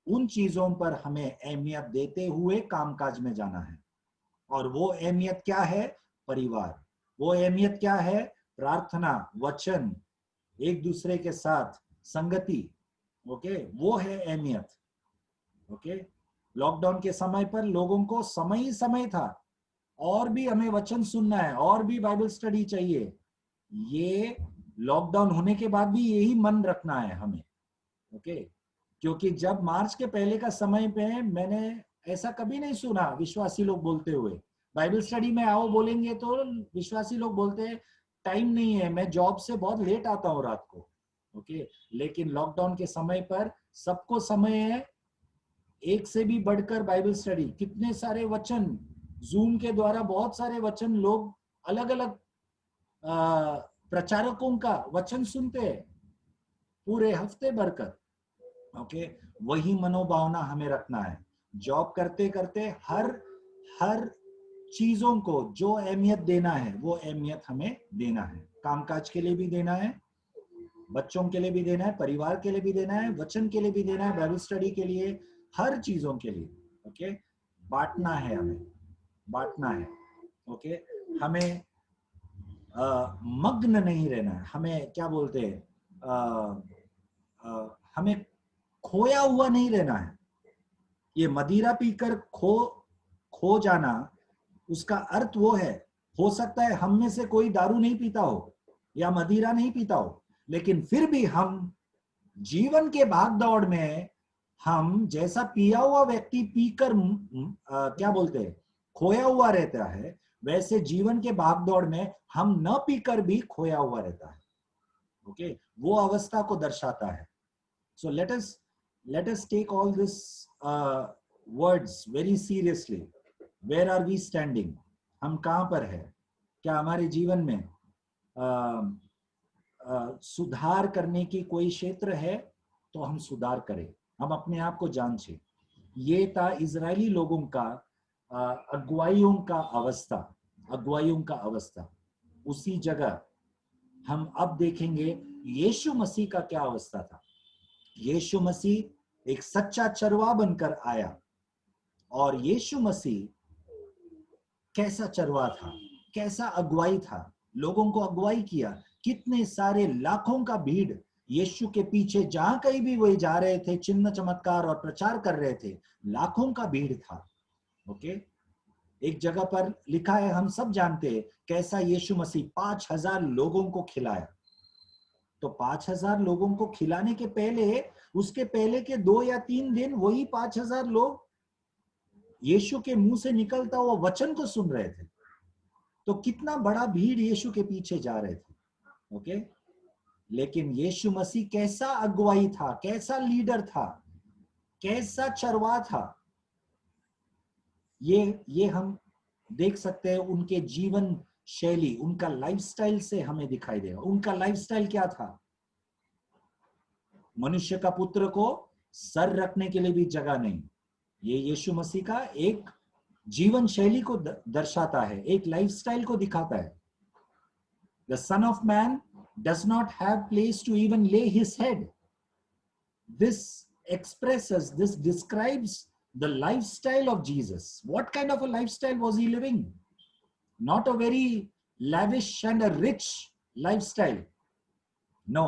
उन चीजों पर हमें अहमियत देते हुए कामकाज में जाना है। और वो अहमियत क्या है? परिवार। वो अहमियत क्या है? प्रार्थना, वचन, एक दूसरे के साथ संगति। ओके, वो है अहमियत। ओके, लॉकडाउन के समय पर लोगों को समय ही समय था, और भी हमें वचन सुनना है, और भी बाइबल स्टडी चाहिए। ये लॉकडाउन होने के बाद भी यही मन रखना है हमें। ओके, क्योंकि जब मार्च के पहले का समय पे मैंने ऐसा कभी नहीं सुना विश्वासी लोग बोलते हुए, बाइबल स्टडी में आओ बोलेंगे तो विश्वासी लोग बोलते हैं टाइम नहीं है, मैं जॉब से बहुत लेट आता हूँ रात को। ओके, लेकिन लॉकडाउन के समय पर सबको समय है, एक से भी बढ़कर बाइबल स्टडी, कितने सारे वचन जूम के द्वारा, बहुत सारे वचन लोग अलग अलग प्रचारकों का वचन सुनते हैं पूरे हफ्ते भर कर। ओके, वही मनोभावना हमें रखना है। जॉब करते करते हर चीजों को जो अहमियत देना है वो अहमियत हमें देना है। कामकाज के लिए भी देना है, बच्चों के लिए भी देना है, परिवार के लिए भी देना है, वचन के लिए भी देना है, बाइबल स्टडी के लिए, हर चीजों के लिए। ओके, बांटना है, हमें बांटना है। ओके, हमें मग्न नहीं रहना है, हमें क्या बोलते हैं, हमें खोया हुआ नहीं रहना है। ये मदिरा पीकर खो जाना, उसका अर्थ वो है, हो सकता है हम में से कोई दारू नहीं पीता हो या मदिरा नहीं पीता हो, लेकिन फिर भी हम जीवन के भाग दौड़ में, हम जैसा पिया हुआ व्यक्ति पीकर क्या बोलते हैं, खोया हुआ रहता है, वैसे जीवन के भाग दौड़ में हम न पीकर भी खोया हुआ रहता है। ओके, वो अवस्था को दर्शाता है। So let us take all this words very seriously. Where are we standing? हम कहां पर है? क्या हमारे जीवन में सुधार करने की कोई क्षेत्र है? तो हम सुधार करें, हम अपने आप को जांचें। ये था इजरायली लोगों का अगुवाइयों का अवस्था। उसी जगह हम अब देखेंगे यीशु मसीह का क्या अवस्था था। यीशु मसीह एक सच्चा चरवाहा बनकर आया, और यीशु मसीह कैसा चरवाहा था, कैसा अगुवाई था, लोगों को अगुवाई किया। कितने सारे लाखों का भीड़ यीशु के पीछे, जहां कहीं भी वे जा रहे थे, चिन्ह चमत्कार और प्रचार कर रहे थे, लाखों का भीड़ था। ओके, एक जगह पर लिखा है, हम सब जानते हैं कैसा यीशु मसीह 5,000 लोगों को खिलाया। तो 5,000 लोगों को खिलाने के पहले, उसके पहले के 2 या 3 दिन वही 5,000 लोग यीशु के मुंह से निकलता हुआ वचन को सुन रहे थे। तो कितना बड़ा भीड़ यीशु के पीछे जा रहे थे। ओके, लेकिन यीशु मसीह कैसा अगुवाई था, कैसा लीडर था, कैसा चरवाहा था, ये हम देख सकते हैं उनके जीवन शैली, उनका लाइफस्टाइल से हमें दिखाई देगा। उनका लाइफस्टाइल क्या था? मनुष्य का पुत्र को सर रखने के लिए भी जगह नहीं। ये यीशु मसीह का एक जीवन शैली को दर्शाता है, एक लाइफस्टाइल को दिखाता है। The Son of Man does not have place to even lay his head. This describes the lifestyle of Jesus. What kind of a lifestyle was he living? Not a very lavish and a rich lifestyle. No.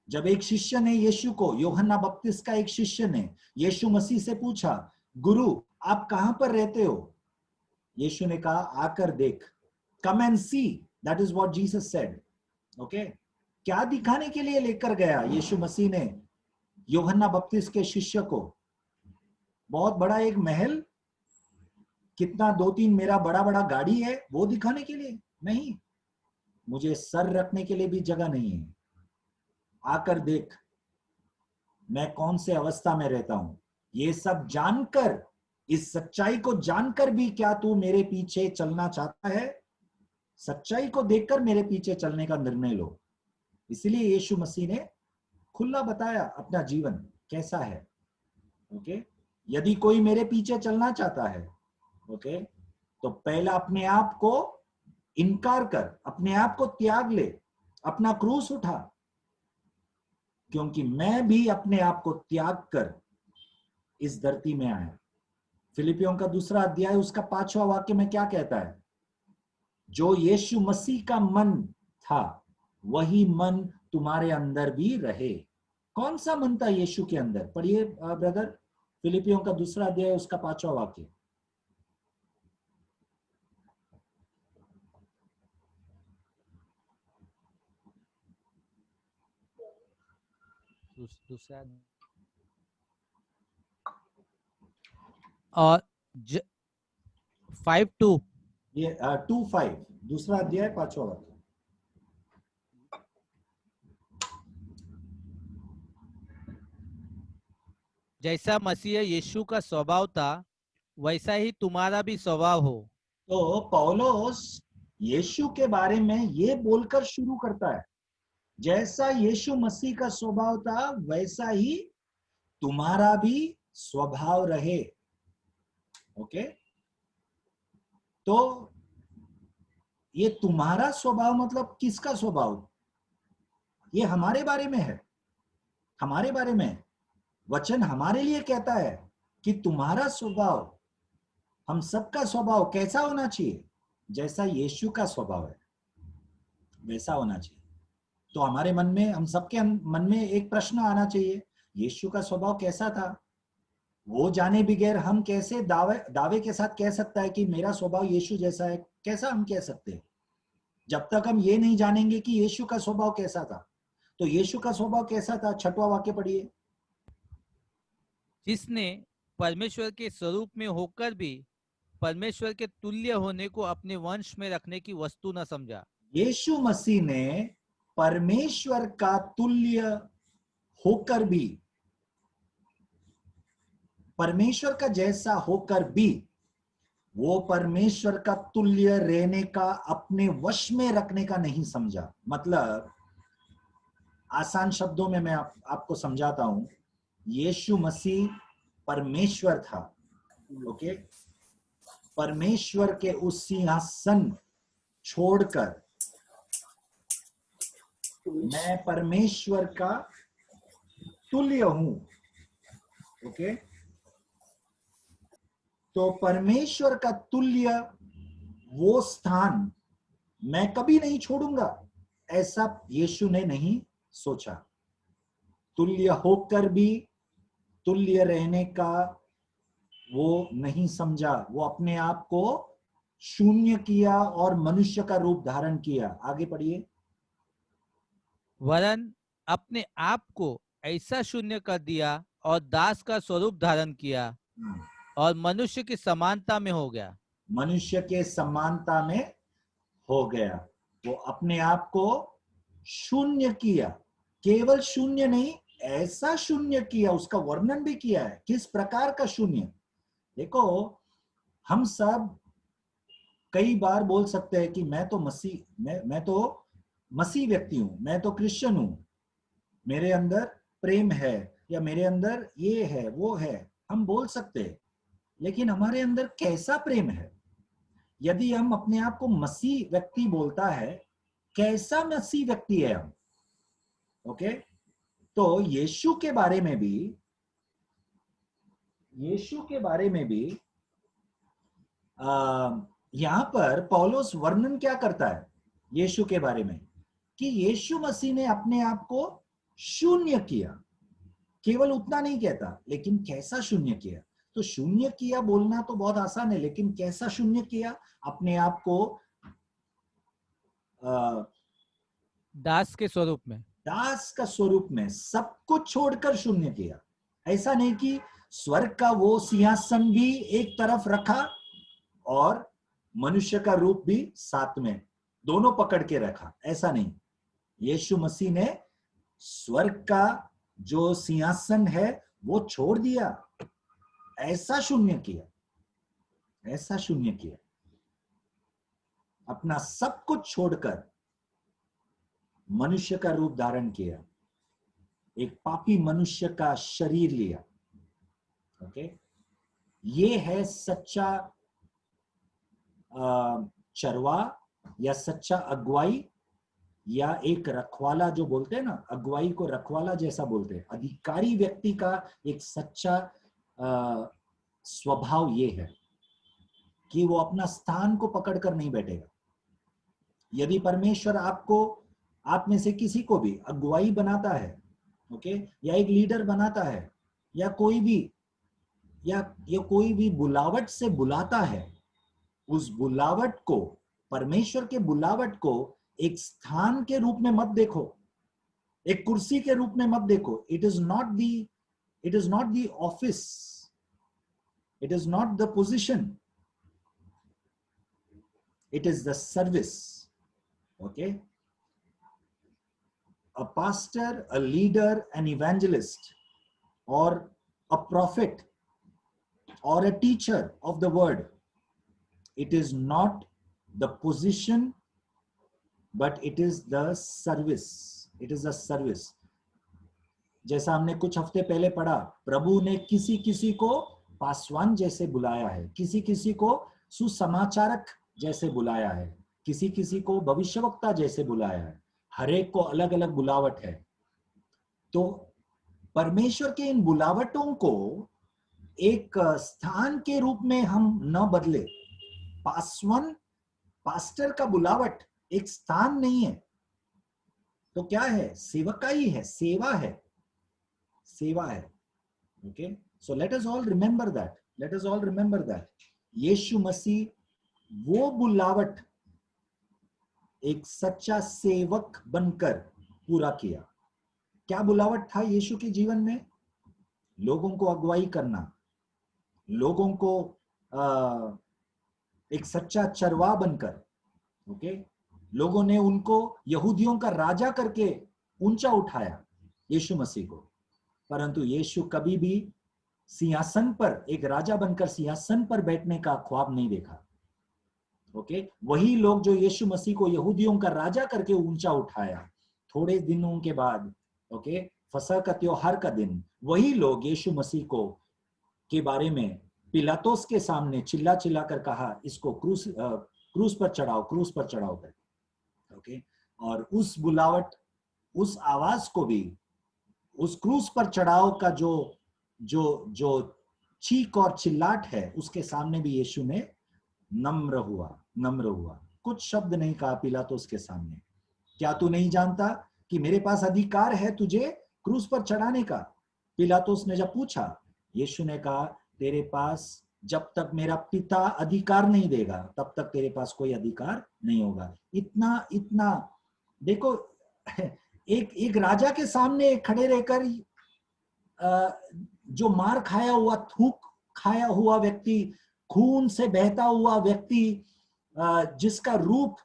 जब एक शिष्य ने यीशु को, यूहन्ना बपतिस्मा का एक शिष्य ने यीशु मसीह से पूछा, गुरु आप कहां पर रहते हो? यीशु ने कहा, आकर देख। Come and see. That is what Jesus said. Okay? क्या दिखाने के लिए लेकर गया यीशु मसीह ने यूहन्ना बपतिस्मा के शिष्य को? बहुत बड़ा एक महल, कितना 2-3 मेरा बड़ा बड़ा गाड़ी है, वो दिखाने के लिए नहीं। मुझे सर रखने के लिए भी जगह नहीं है। आकर देख मैं कौन से अवस्था में रहता हूं। ये सब जानकर, इस सच्चाई को जानकर भी क्या तू मेरे पीछे चलना चाहता है? सच्चाई को देखकर मेरे पीछे चलने का निर्णय लो। इसलिए यीशु मसीह ने खुला बताया अपना जीवन कैसा है। ओके, यदि कोई मेरे पीछे चलना चाहता है, ओके, तो पहला अपने आप को इनकार कर, अपने आप को त्याग ले, अपना क्रूस उठा, क्योंकि मैं भी अपने आप को त्याग कर इस धरती में आया। फिलिपियों का 2 अध्याय उसका 5वां वाक्य में क्या कहता है? जो यीशु मसीह का मन था वही मन तुम्हारे अंदर भी रहे। कौन सा मन था यीशु के अंदर? पढ़िए ब्रदर, फिलिपियों का 2 अध्याय उसका 5वां वाक्य। दूसरा और 5:2 ये 2:5, 2 अध्याय 5वां वाक्य। जैसा मसीह यीशु का स्वभाव था वैसा ही तुम्हारा भी स्वभाव हो। तो पौलुस यीशु के बारे में ये बोलकर शुरू करता है, जैसा यीशु मसीह का स्वभाव था वैसा ही तुम्हारा भी स्वभाव रहे। ओके, तो ये तुम्हारा स्वभाव मतलब किसका स्वभाव? ये हमारे बारे में है, हमारे बारे में है। वचन हमारे लिए कहता है कि तुम्हारा स्वभाव, हम सबका स्वभाव कैसा होना चाहिए? जैसा यीशु का स्वभाव है वैसा होना चाहिए। तो हमारे मन में, हम सबके मन में एक प्रश्न आना चाहिए, यीशु का स्वभाव कैसा था? वो जाने बगैर हम कैसे दावे के साथ कह सकता है कि मेरा स्वभाव यीशु जैसा है? कैसा हम कह सकते हैं जब तक हम ये नहीं जानेंगे कि यीशु का स्वभाव कैसा था? तो यीशु का स्वभाव कैसा था? 6वां वाक्य पढ़िए। जिसने परमेश्वर के स्वरूप में होकर भी परमेश्वर के तुल्य होने को अपने वंश में रखने की वस्तु न समझा। यीशु मसीह ने परमेश्वर का तुल्य होकर भी, परमेश्वर का जैसा होकर भी, वो परमेश्वर का तुल्य रहने का अपने वश में रखने का नहीं समझा। मतलब आसान शब्दों में मैं आपको समझाता हूं। यीशु मसीह परमेश्वर था, ओके? परमेश्वर के उस सिंहासन छोड़कर मैं परमेश्वर का तुल्य हूं, ओके? तो परमेश्वर का तुल्य वो स्थान मैं कभी नहीं छोड़ूंगा, ऐसा यीशु ने नहीं सोचा। तुल्य होकर भी तुल्य रहने का वो नहीं समझा। वो अपने आप को शून्य किया और मनुष्य का रूप धारण किया। आगे पढ़िए। वरन अपने आप को ऐसा शून्य कर दिया और दास का स्वरूप धारण किया और मनुष्य की समानता में हो गया। मनुष्य के समानता में हो गया। वो अपने आप को शून्य किया, केवल शून्य नहीं, ऐसा शून्य किया, उसका वर्णन भी किया है। किस प्रकार का शून्य? देखो, हम सब कई बार बोल सकते हैं कि मैं तो मैं तो मसीह व्यक्ति हूं, मैं तो क्रिश्चियन हूं, मेरे अंदर प्रेम है, या मेरे अंदर ये है वो है, हम बोल सकते हैं। लेकिन हमारे अंदर कैसा प्रेम है? यदि हम अपने आप को मसीह व्यक्ति बोलता है, कैसा मसीह व्यक्ति है हम? ओके, तो यीशु के बारे में भी यहां पर पौलुस वर्णन क्या करता है यीशु के बारे में? कि यीशु मसीह ने अपने आप को शून्य किया। केवल उतना नहीं कहता, लेकिन कैसा शून्य किया? तो शून्य किया बोलना तो बहुत आसान है, लेकिन कैसा शून्य किया? अपने आप को दास के स्वरूप में, दास का स्वरूप में सब कुछ छोड़कर शून्य किया। ऐसा नहीं कि स्वर्ग का वो सिंहासन भी एक तरफ रखा और मनुष्य का रूप भी साथ में, दोनों पकड़ के रखा, ऐसा नहीं। यीशु मसीह ने स्वर्ग का जो सिंहासन है वो छोड़ दिया, ऐसा शून्य किया, ऐसा शून्य किया। अपना सब कुछ छोड़कर मनुष्य का रूप धारण किया, एक पापी मनुष्य का शरीर लिया। ओके, ये है सच्चा चरवा या सच्चा अगुवाई, या एक रखवाला, जो बोलते हैं ना, अगुवाई को रखवाला जैसा बोलते हैं। अधिकारी व्यक्ति का एक सच्चा स्वभाव ये है कि वो अपना स्थान को पकड़कर नहीं बैठेगा। यदि परमेश्वर आपको, आप में से किसी को भी अगुवाई बनाता है, ओके, या एक लीडर बनाता है, या कोई भी बुलावट से बुलाता है, उस बुलावट को, परमेश्वर के बुलावट को एक स्थान के रूप में मत देखो, एक कुर्सी के रूप में मत देखो। It is not the office, it is not the position, it is the service. Okay, a pastor, a leader, an evangelist, or a prophet, or a teacher of the word, it is not the position, but it is the service. It is a service. जैसा हमने कुछ हफ्ते पहले पढ़ा, प्रभु ने किसी किसी को पासवान जैसे बुलाया है, किसी किसी को सुसमाचारक जैसे बुलाया है, किसी किसी को भविष्यवक्ता जैसे बुलाया है। हर एक को अलग अलग बुलावट है। तो परमेश्वर के इन बुलावटों को एक स्थान के रूप में हम न बदले। पासवान, पास्टर का बुलावट एक स्थान नहीं है, तो क्या है? सेवकाई है, सेवा है, सेवा है। Okay, so let us all remember that, let us all remember that यीशु मसीह वो बुलावट एक सच्चा सेवक बनकर पूरा किया। क्या बुलावट था यीशु के जीवन में? लोगों को अगुवाई करना, लोगों को एक सच्चा चरवाहा बनकर, ओके, लोगों ने उनको यहूदियों का राजा करके ऊंचा उठाया यीशु मसीह को। परंतु यीशु कभी भी सिंहासन पर, एक राजा बनकर सिंहासन पर बैठने का ख्वाब नहीं देखा। ओके, वही लोग जो यीशु मसीह को यहूदियों का राजा करके ऊंचा उठाया, थोड़े दिनों के बाद, ओके, फसह का त्योहार का दिन, वही लोग यीशु मसीह को के बारे में पिलातुस के सामने चिल्ला चिल्ला कर कहा, इसको क्रूस पर चढ़ाओ, क्रूस पर चढ़ाओ कर। ओके, और उस बुलावट, उस आवाज को भी, उस क्रूस पर चढ़ाओ का जो जो जो चीख और चिल्लाट है, उसके सामने भी यीशु ने नम्र हुआ, नम्र हुआ। कुछ शब्द नहीं कहा पिलातुस के सामने। क्या तू नहीं जानता कि मेरे पास अधिकार है तुझे क्रूस पर चढ़ाने का? पिलातुस ने जब पूछा, यीशु ने कहा, तेरे पास जब तक मेरा पिता अधिकार नहीं देगा, तब तक तेरे पास कोई अधिकार नहीं होगा। इतना देखो, एक राजा के सामने खड़े रहकर जो मार खाया हुआ, थूक खाया हुआ व्यक्ति, खून से बहता हुआ व्यक्ति, जिसका रूप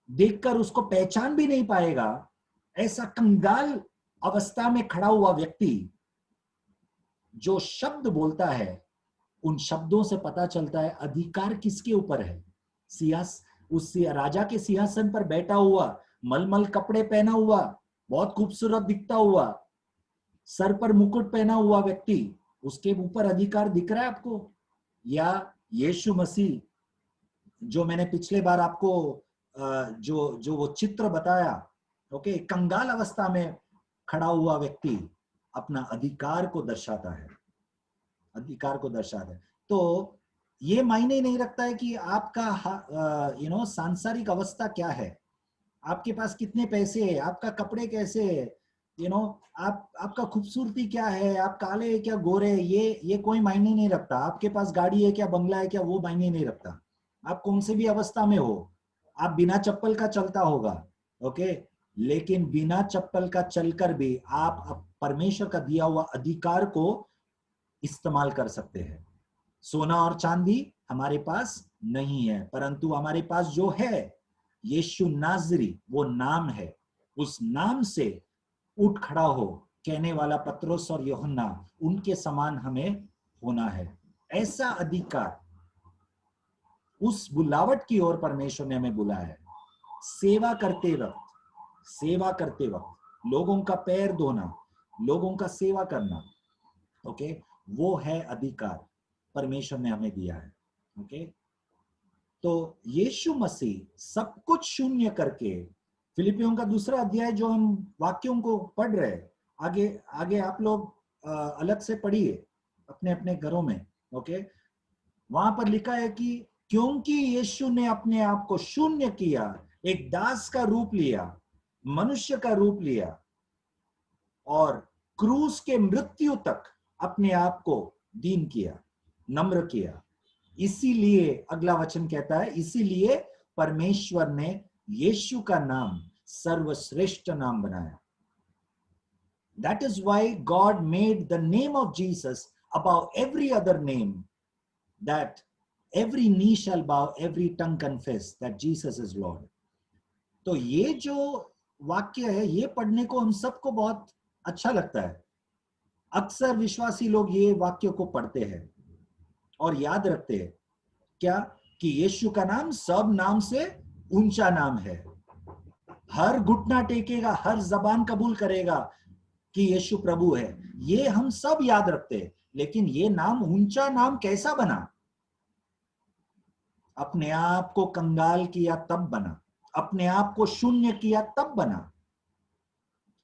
देखकर उसको पहचान भी नहीं पाएगा, ऐसा कंगाल अवस्था में खड़ा हुआ व्यक्ति जो शब्द बोलता है, उन शब्दों से पता चलता है अधिकार किसके ऊपर है। उस राजा के सिंहासन पर बैठा हुआ, मलमल कपड़े पहना हुआ, बहुत खूबसूरत दिखता हुआ, सर पर मुकुट पहना हुआ व्यक्ति, उसके ऊपर अधिकार दिख रहा है आपको? या यीशु मसीह, जो मैंने पिछले बार आपको जो वो चित्र बताया, ओके, कंगाल अवस्था में खड़ा हुआ व्यक्ति अपना अधिकार को दर्शाता है, अधिकार को दर्शाता है। तो ये मायने नहीं रखता है कि आपका सांसारिक अवस्था क्या है, आपके पास कितने पैसे है, आपका कपड़े कैसे है, आपका खूबसूरती क्या है, आप काले है क्या गोरे, ये कोई मायने नहीं रखता। आपके पास गाड़ी है क्या, बंगला है क्या, वो मायने नहीं रखता। आप कौन से भी अवस्था में हो, आप बिना चप्पल का चलता होगा, ओके, लेकिन बिना चप्पल का चलकर भी आप परमेश्वर का दिया हुआ अधिकार को इस्तेमाल कर सकते हैं। सोना और चांदी हमारे पास नहीं है, परंतु हमारे पास जो है यीशु नाज़री, वो नाम है। उस नाम से उठ खड़ा हो कहने वाला पतरस और यूहन्ना, उनके समान हमें होना है। ऐसा अधिकार, उस बुलावट की ओर परमेश्वर ने हमें बुलाया है। सेवा करते वक्त लोगों का पैर धोना, लोगों का सेवा करना, ओके, वो है अधिकार परमेश्वर ने हमें दिया है। ओके, तो यीशु मसीह सब कुछ शून्य करके, फिलिपियों का 2 अध्याय जो हम वाक्यों को पढ़ रहे हैं, आगे आगे आप लोग अलग से पढ़िए अपने अपने घरों में, ओके। वहां पर लिखा है कि क्योंकि यीशु ने अपने आप को शून्य किया, एक दास का रूप लिया, मनुष्य का रूप लिया और क्रूस के मृत्यु तक अपने आप को दीन किया, नम्र किया, इसीलिए अगला वचन कहता है, इसीलिए परमेश्वर ने यीशु का नाम सर्वश्रेष्ठ नाम बनाया। That is why God made the name of Jesus above every other name, that every knee shall bow, every tongue confess that Jesus is Lord. तो ये जो वाक्य है, ये पढ़ने को हम सबको बहुत अच्छा लगता है। अक्सर विश्वासी लोग ये वाक्य को पढ़ते हैं और याद रखते हैं क्या, कि यीशु का नाम सब नाम से ऊंचा नाम है। हर घुटना टेकेगा, हर जबान कबूल करेगा कि यीशु प्रभु है, ये हम सब याद रखते हैं। लेकिन ये नाम ऊंचा नाम कैसा बना? अपने आप को कंगाल किया तब बना, अपने आप को शून्य किया तब बना,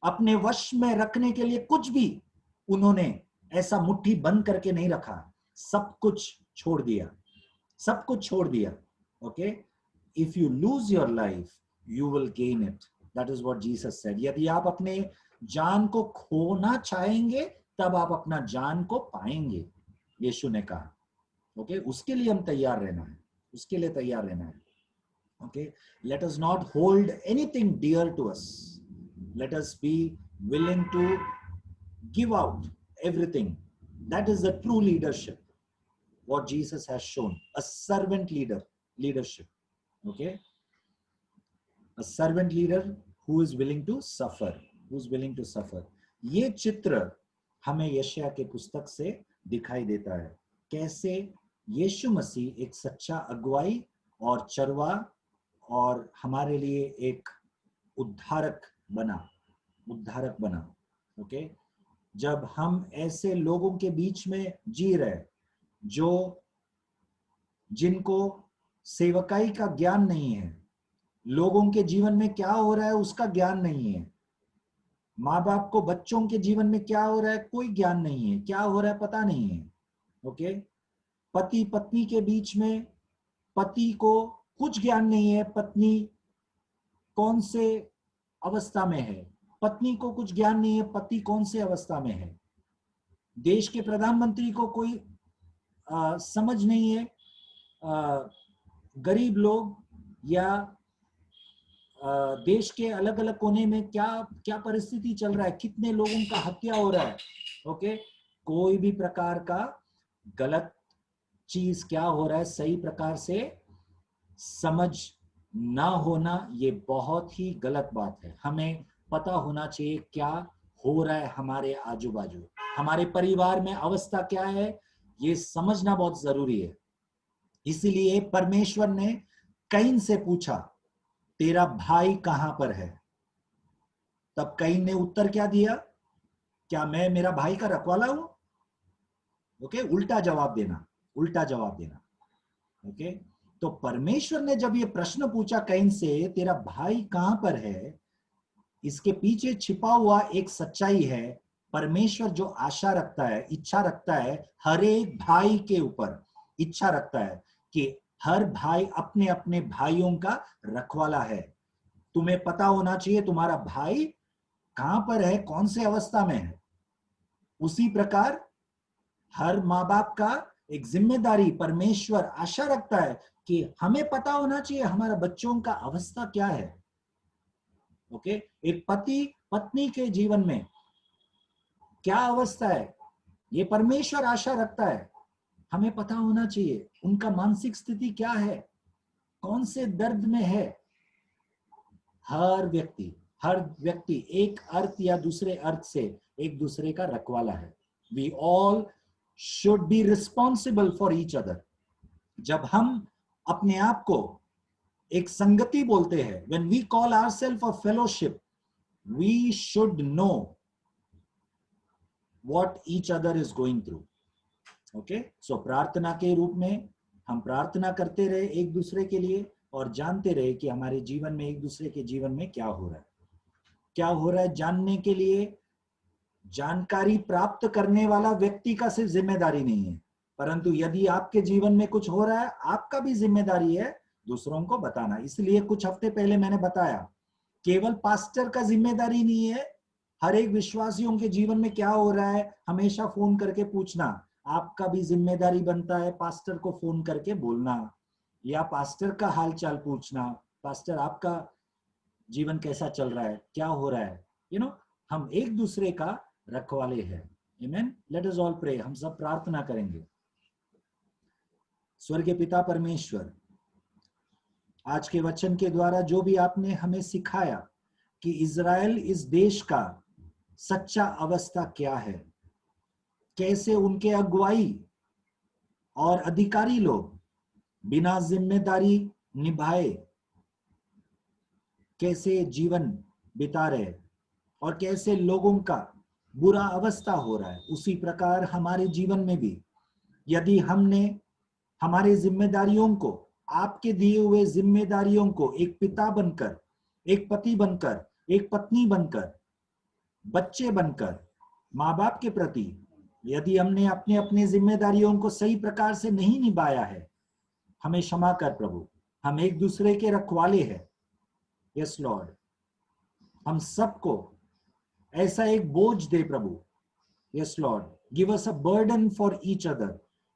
अपने वश में रखने के लिए कुछ भी उन्होंने ऐसा मुट्ठी बंद करके नहीं रखा, सब कुछ छोड़ दिया, सब कुछ छोड़ दिया। Okay, if you lose your life you will gain it, that is what Jesus said. यदि आप अपने जान को खोना चाहेंगे तब आप अपना जान को पाएंगे, यीशु ने कहा। ओके, उसके लिए हम तैयार रहना है, उसके लिए तैयार रहना है। Okay, let us not hold anything dear to us, let us be willing to give out everything. That is the true leadership, what Jesus has shown, a servant leadership. Okay, a servant leader who is willing to suffer, ये चित्र हमें यशायाह के पुस्तक से दिखाई देता है, कैसे यीशु मसीह एक सच्चा अगुवाई और चरवा और हमारे लिए एक उद्धारक बना। ओके, जब हम ऐसे लोगों के बीच में जी रहे जो जिनको सेवकाई का ज्ञान नहीं है, लोगों के जीवन में क्या हो रहा है उसका ज्ञान नहीं है, माँ बाप को बच्चों के जीवन में क्या हो रहा है कोई ज्ञान नहीं है, क्या हो रहा है पता नहीं है। ओके, पति पत्नी के बीच में पति को कुछ ज्ञान नहीं है, पत्नी कौन से अवस्था में है, पत्नी को कुछ ज्ञान नहीं है, पति कौन से अवस्था में है, देश के प्रधानमंत्री को कोई समझ नहीं है, गरीब लोग या देश के अलग अलग कोने में क्या क्या परिस्थिति चल रहा है, कितने लोगों का हत्या हो रहा है। ओके, कोई भी प्रकार का गलत चीज क्या हो रहा है सही प्रकार से समझ ना होना, ये बहुत ही गलत बात है। हमें पता होना चाहिए क्या हो रहा है हमारे आजू बाजू, हमारे परिवार में अवस्था क्या है, ये समझना बहुत जरूरी है। इसीलिए परमेश्वर ने कैन से पूछा, तेरा भाई कहां पर है? तब कैन ने उत्तर क्या दिया? क्या मैं मेरा भाई का रखवाला हूं? ओके, उल्टा जवाब देना। ओके, तो परमेश्वर ने जब ये प्रश्न पूछा कैन से, तेरा भाई कहां पर है, इसके पीछे छिपा हुआ एक सच्चाई है। परमेश्वर जो आशा रखता है, इच्छा रखता है हर एक भाई के ऊपर, इच्छा रखता है कि हर भाई अपने अपने भाइयों का रखवाला है। तुम्हें पता होना चाहिए तुम्हारा भाई कहां पर है, कौन से अवस्था में है। उसी प्रकार हर माँ बाप का एक जिम्मेदारी परमेश्वर आशा रखता है कि हमें पता होना चाहिए हमारा बच्चों का अवस्था क्या है। ओके, एक पति पत्नी के जीवन में क्या अवस्था है, ये परमेश्वर आशा रखता है। हमें पता होना चाहिए उनका मानसिक स्थिति क्या है, कौन से दर्द में है। हर व्यक्ति एक अर्थ या दूसरे अर्थ से एक दूसरे का रखवाला है। We all should be responsible for each other. जब हम अपने आप को एक संगति बोलते हैं, when we call ourselves a fellowship, we should know what each other is going through. Okay, so प्रार्थना के रूप में हम प्रार्थना करते रहे एक दूसरे के लिए और जानते रहे कि हमारे जीवन में एक दूसरे के जीवन में क्या हो रहा है। क्या हो रहा है जानने के लिए जानकारी प्राप्त करने वाला व्यक्ति का सिर्फ जिम्मेदारी नहीं है, परंतु यदि आपके जीवन में कुछ हो रहा है आपका भी जिम्मेदारी है दूसरों को बताना। इसलिए कुछ हफ्ते पहले मैंने बताया केवल पास्टर का जिम्मेदारी नहीं है हर एक विश्वासियों के जीवन में क्या हो रहा है हमेशा फोन करके पूछना। आपका भी जिम्मेदारी बनता है पास्टर को फोन करके बोलना या पास्टर का हालचाल पूछना, पास्टर आपका जीवन कैसा चल रहा है, क्या हो रहा है। हम एक दूसरे का रखवाले हैं। आमीन। Let us all pray. हम सब प्रार्थना करेंगे। स्वर्गीय पिता परमेश्वर, आज के वचन के द्वारा जो भी आपने हमें सिखाया कि इजराइल इस देश का सच्चा अवस्था क्या है, कैसे उनके अगुवाई और अधिकारी लोग बिना जिम्मेदारी निभाए कैसे जीवन बिता रहे और कैसे लोगों का बुरा अवस्था हो रहा है, उसी प्रकार हमारे जीवन में भी यदि हमने हमारे जिम्मेदारियों को, आपके दिए हुए जिम्मेदारियों को एक पिता बनकर, एक पति बनकर, एक पत्नी बनकर, बच्चे बनकर, माँ बाप के प्रति यदि हमने अपने अपने जिम्मेदारियों को सही प्रकार से नहीं निभाया है, हमें क्षमा कर प्रभु। हम एक दूसरे के रखवाले हैं। यस लॉर्ड, हम सबको ऐसा एक बोझ दे प्रभु। Yes lord, give us a burden for each other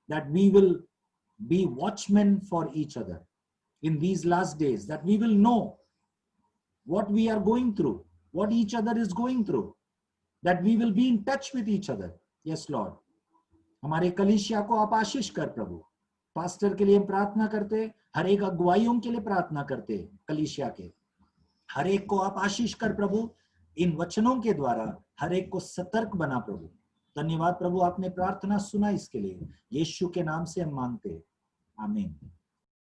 that we will be watchmen for each other in these last days, that we will know what we are going through, what each other is going through, that we will be in touch with each other. Yes Lord, हमारे कलीसिया को आप आशीष कर प्रभु। पास्टर के लिए हम प्रार्थना करते, हर एक अगुवाइयों के लिए प्रार्थना करते, कलीसिया के हर एक को आप आशीष कर प्रभु। इन वचनों के द्वारा हर एक को सतर्क बना प्रभु। धन्यवाद प्रभु, आपने प्रार्थना सुना, इसके लिए यीशु के नाम से हम मांगते। आमीन।